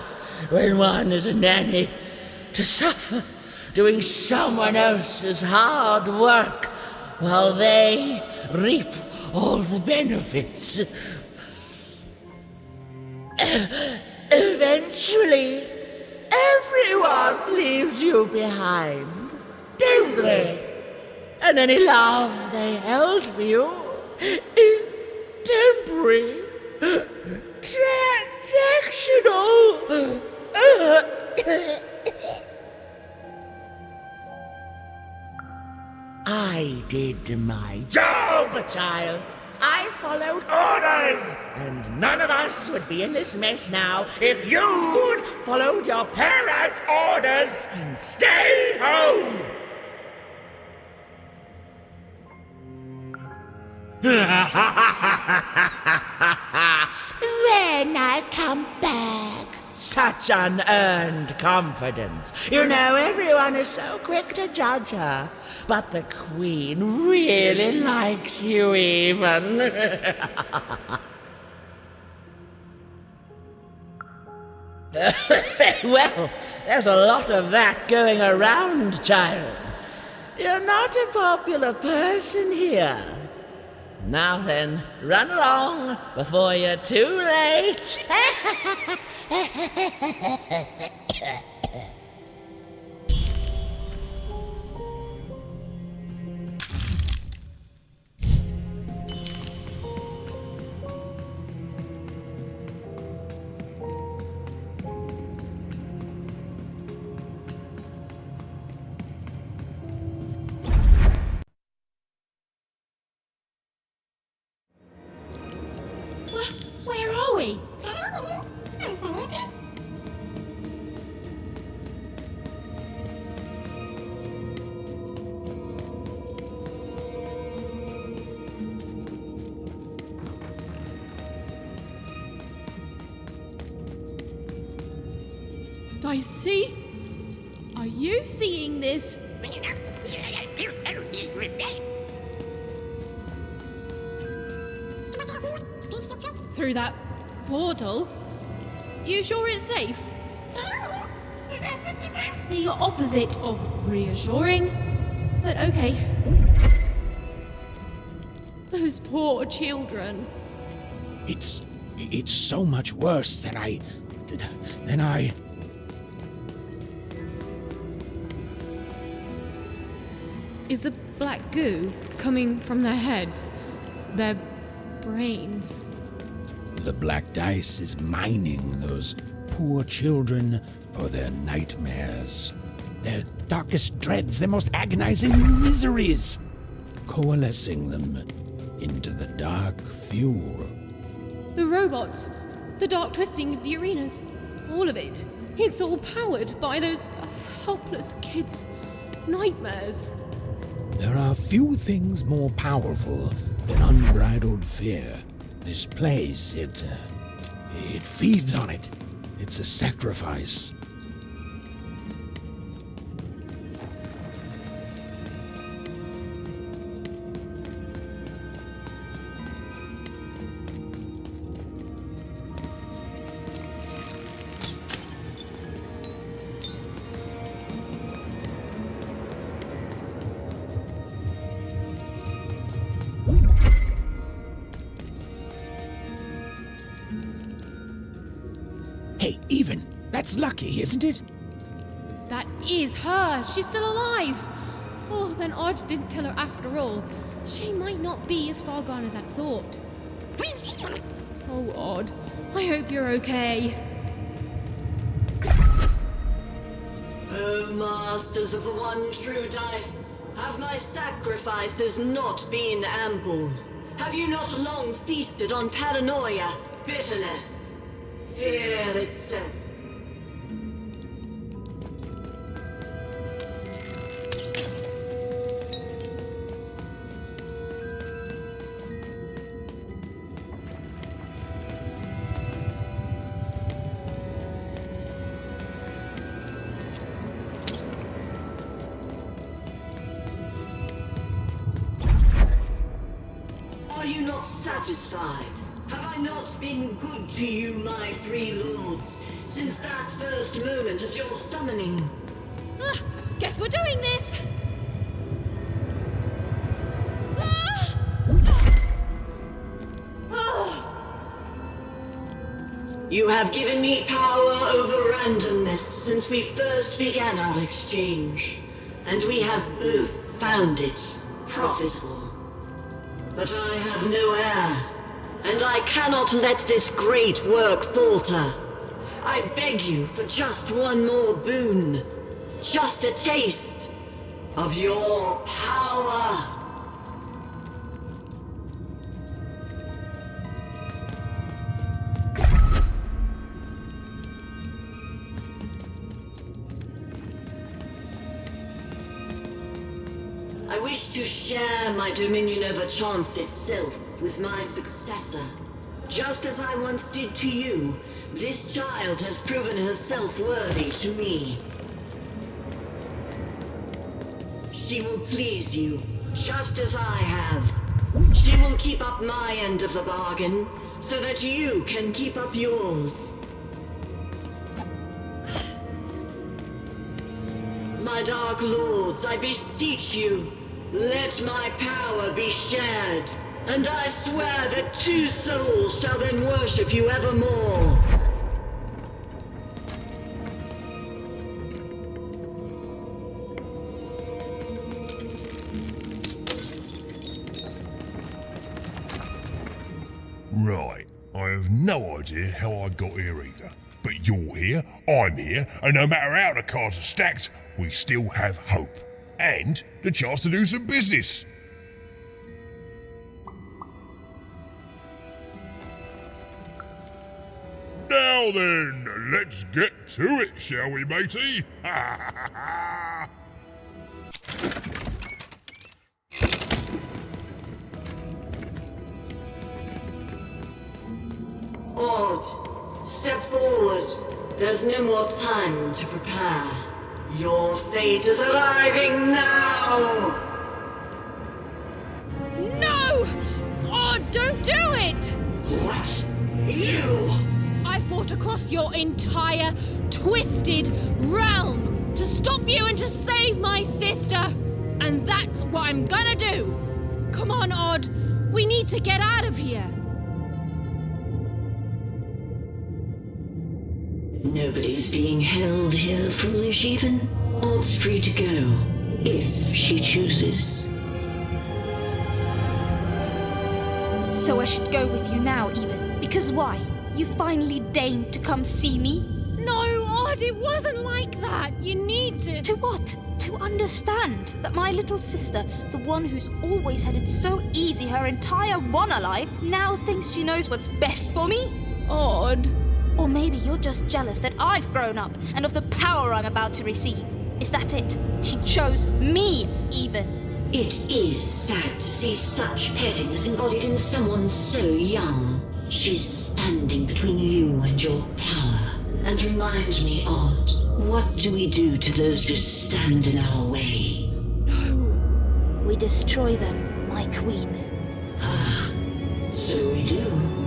when one is a nanny to suffer doing someone else's hard work while they reap all the benefits. Eventually, everyone leaves you behind, don't they? And any love they held for you is temporary, transactional. I did my job, child. I followed orders, and none of us would be in this mess now if you'd followed your parents' orders and stayed home. When I come back. Such unearned confidence. You know, everyone is so quick to judge her. But the Queen really likes you even. Well, there's a lot of that going around, child. You're not a popular person here. Now then, run along before you're too late. Where are we? Dicey? Are you seeing this? Through that portal? You sure it's safe? The opposite of reassuring, but okay. Those poor children. It's so much worse than I. Is the black goo coming from their heads? Their brains? The black dice is mining those poor children for their nightmares, their darkest dreads, their most agonizing miseries, coalescing them into the dark fuel. The robots, the dark twisting of the arenas, all of it. It's all powered by those helpless kids' nightmares. There are few things more powerful than unbridled fear. This place, it feeds on it. It's a sacrifice. Hey, even. That's lucky, isn't it? That is her. She's still alive. Oh, then Odd didn't kill her after all. She might not be as far gone as I'd thought. Oh, Odd. I hope you're okay. O masters of the one true dice, have my sacrifices not been ample? Have you not long feasted on paranoia, bitterness, fear itself? Are you not satisfied? Have I not been good to you, my three lords, since that first moment of your summoning? Guess we're doing this! You have given me power over randomness since we first began our exchange, and we have both found it profitable. But I have no heir, and I cannot let this great work falter. I beg you for just one more boon, just a taste of your power. I wish to share my dominion over chance itself with my successor. Just as I once did to you, this child has proven herself worthy to me. She will please you, just as I have. She will keep up my end of the bargain, so that you can keep up yours. My dark lords, I beseech you, let my power be shared, and I swear that two souls shall then worship you evermore. Right, I have no idea how I got here either. But you're here, I'm here, and no matter how the cards are stacked, we still have hope. And the chance to do some business. Now then, let's get to it, shall we, matey? Odd, step forward. There's no more time to prepare. Your fate is arriving now! No! Oh, don't do it! What? You? I fought across your entire twisted realm to stop you and to save my sister. And that's what I'm gonna do. Come on, Odd. We need to get out of here. Nobody's being held here, foolish even. Odd's free to go, if she chooses. So I should go with you now, even. Because why? You finally deigned to come see me? No, Odd, it wasn't like that. You need to... To what? To understand that my little sister, the one who's always had it so easy her entire life, now thinks she knows what's best for me? Odd. Or maybe you're just jealous that I've grown up and of the power I'm about to receive. Is that it? She chose me, even. It is sad to see such pettiness embodied in someone so young. She's standing between you and your power. And reminds me, Odd, what do we do to those who stand in our way? No. We destroy them, my queen. Ah, so we do.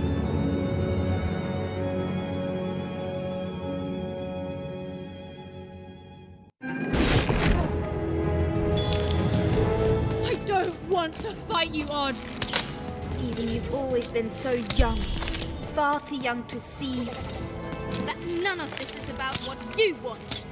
To fight you, Odd. Even you've always been so young, far too young to see that none of this is about what you want.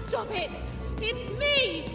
Stop it! It's me!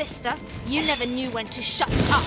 sister. You never knew when to shut up.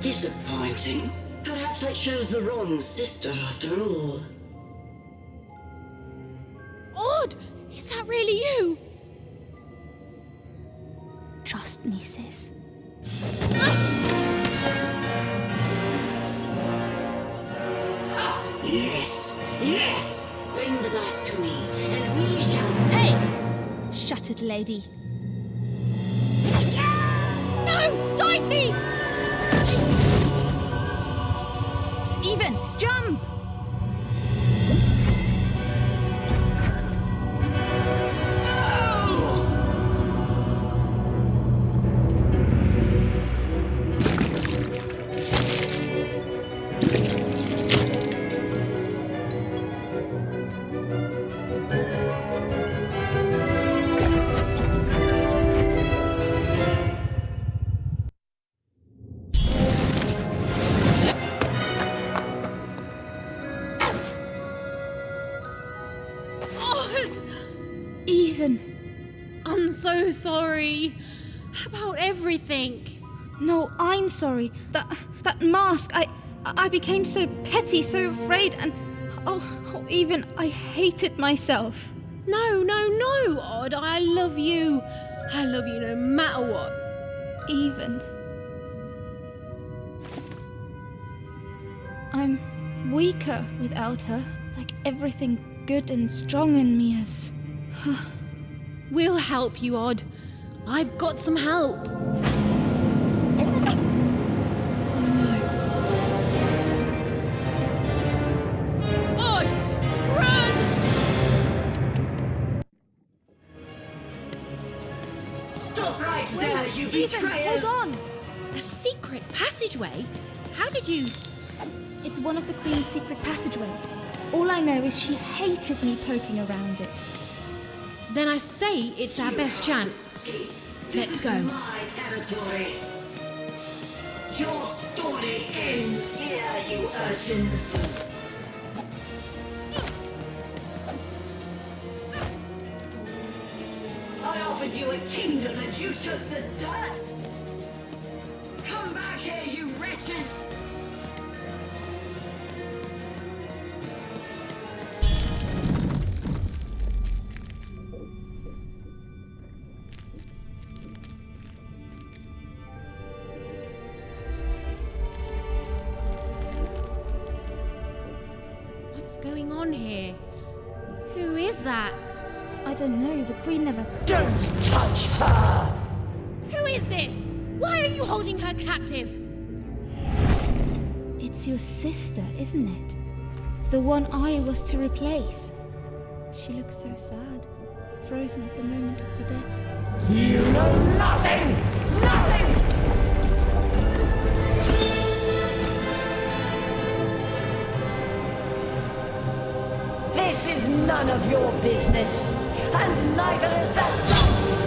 Disappointing. Perhaps I chose the wrong sister after all. Odd! Is that really you? Trust me, sis. Yes, yes! Bring the dice to me, and we shall... Hey! Shattered lady. No! Dicey! Even! Jump! I'm so sorry about everything. No, I'm sorry. That mask, I became so petty, so afraid, and even I hated myself. No, Odd. I love you. I love you no matter what. Even. I'm weaker without her, like everything good and strong in me has... We'll help you, Odd. I've got some help. Odd, run! Stop right there, you betrayers! Hold on! A secret passageway? How did you... It's one of the Queen's secret passageways. All I know is she hated me poking around it. Then I say it's our best chance. Let's go. My territory. Your story ends here, you urchins. I offered you a kingdom and you chose the dirt. Come back here, you wretches. What's going on here? Who is that? I don't know. The Queen never... Don't touch her! Who is this? Why are you holding her captive? It's your sister, isn't it? The one I was to replace. She looks so sad, frozen at the moment of her death. You know nothing! Nothing! This is none of your business, and neither is that dice!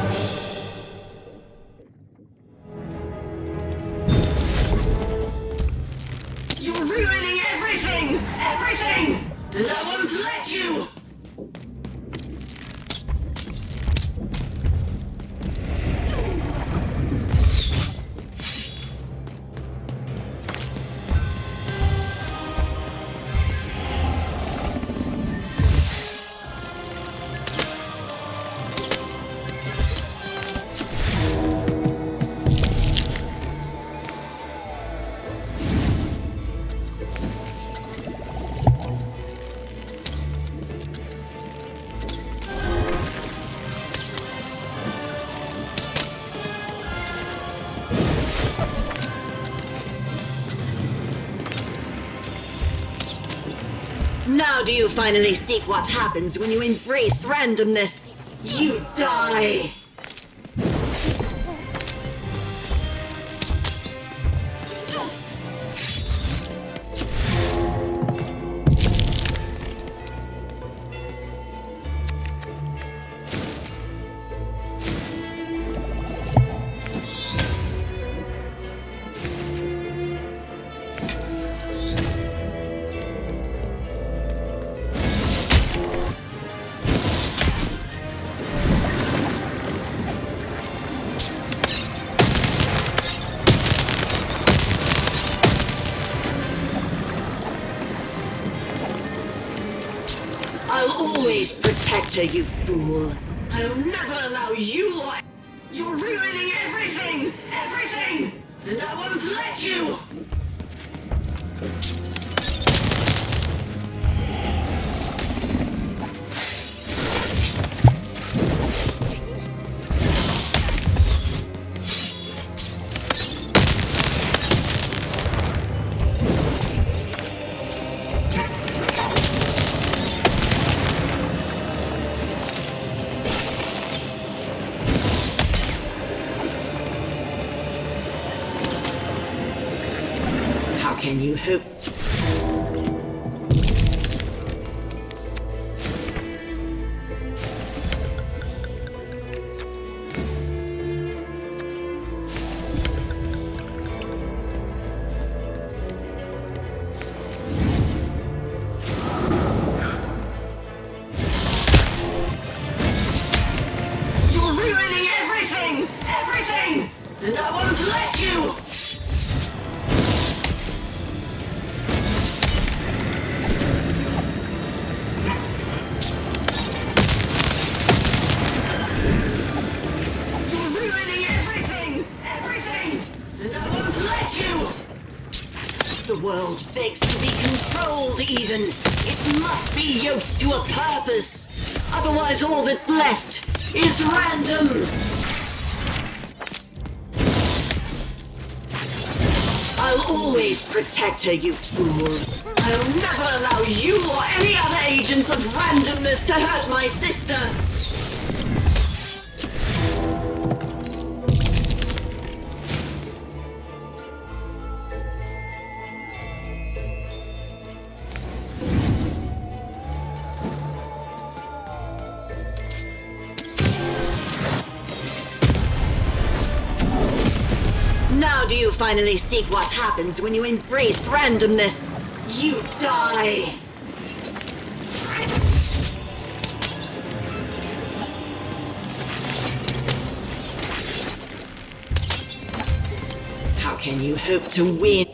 You're ruining everything! Everything! And I won't let you! Now do you finally seek what happens when you embrace randomness? You die! I'll always protect her, you fool. I'll never allow you or... You're ruining everything! Everything! And I won't let you! Can you hope? You're ruining everything! Everything! And I won't let you! The world begs to be controlled even. It must be yoked to a purpose. Otherwise all that's left is random. I'll always protect her, you fool. I'll never allow you or any other agents of randomness to hurt my sister. Now do you finally seek what happens when you embrace randomness? You die! How can you hope to win?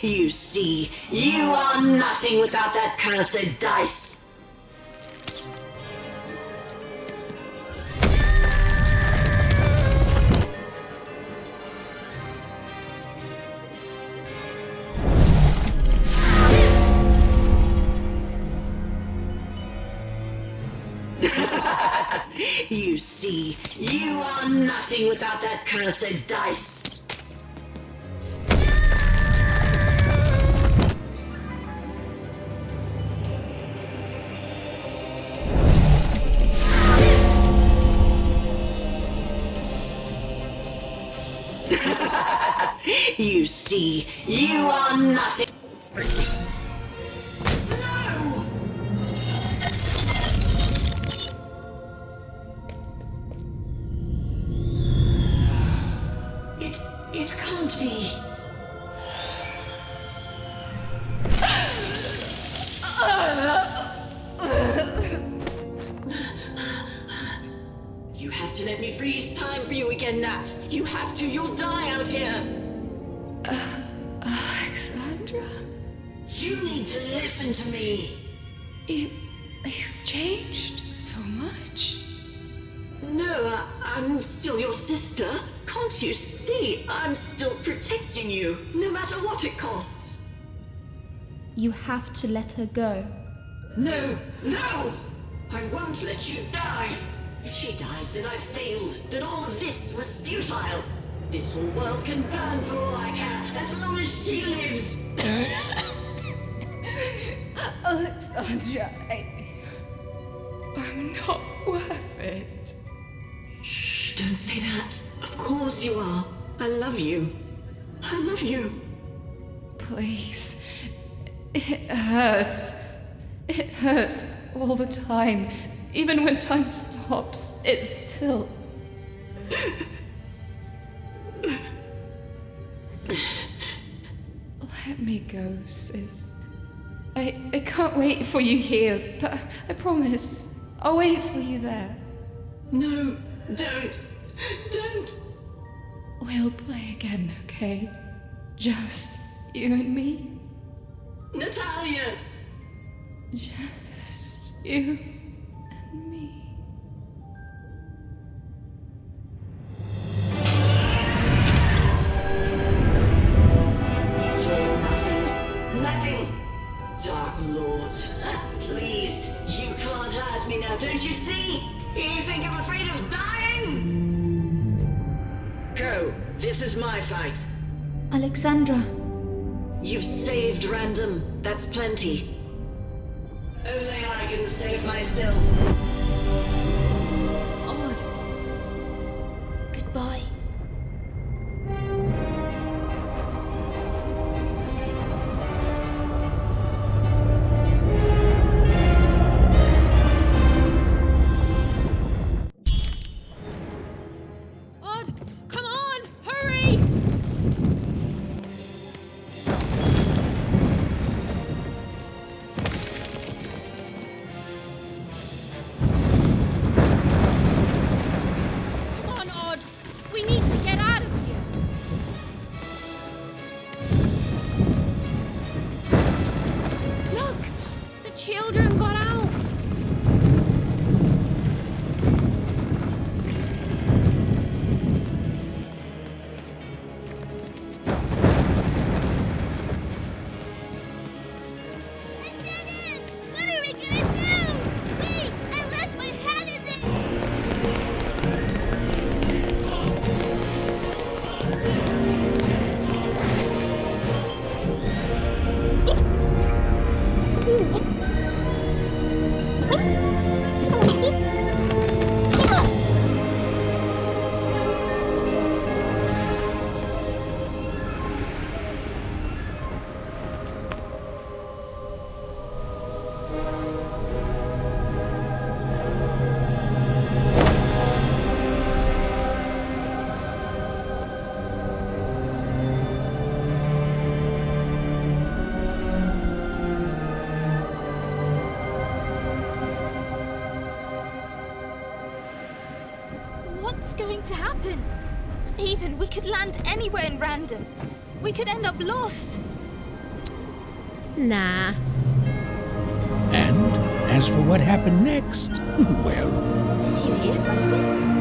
You see, you are nothing without that cursed dice. You see, you are nothing without that cursed dice. You see, you are nothing. No! It can't be. You have to let me freeze time for you again, Nat. You have to, you'll die out here. Alexandra? You need to listen to me. You've changed so much. No, I'm still your sister. Can't you see? I'm still protecting you, no matter what it costs. You have to let her go. No! No! I won't let you die! If she dies, then I've failed. Then all of this was futile. This whole world can burn for all I care, as long as she lives. Alexandra, I'm not worth it. Shh, don't say that. Of course you are. I love you. I love you. Please. It hurts. It hurts all the time. Even when time stops, it's still... Let me go, sis. I can't wait for you here, but I promise I'll wait for you there. No, don't. Don't. We'll play again, okay? Just you and me. Natalia! Just you and me. Nothing! Dark Lord, please, you can't hurt me now, don't you see? You think I'm afraid of dying? Go, this is my fight. Alexandra. You've saved Random, that's plenty. Only I can save myself. Odd. Goodbye. Odd, come on, hurry! Come on, Odd. We need to get out of here. Look, the children got out. What are we gonna do? Wait, I left my hat in there. What's going to happen? Even we could land anywhere in Random. We could end up lost. Nah. And as for what happened next, well, Did you hear something?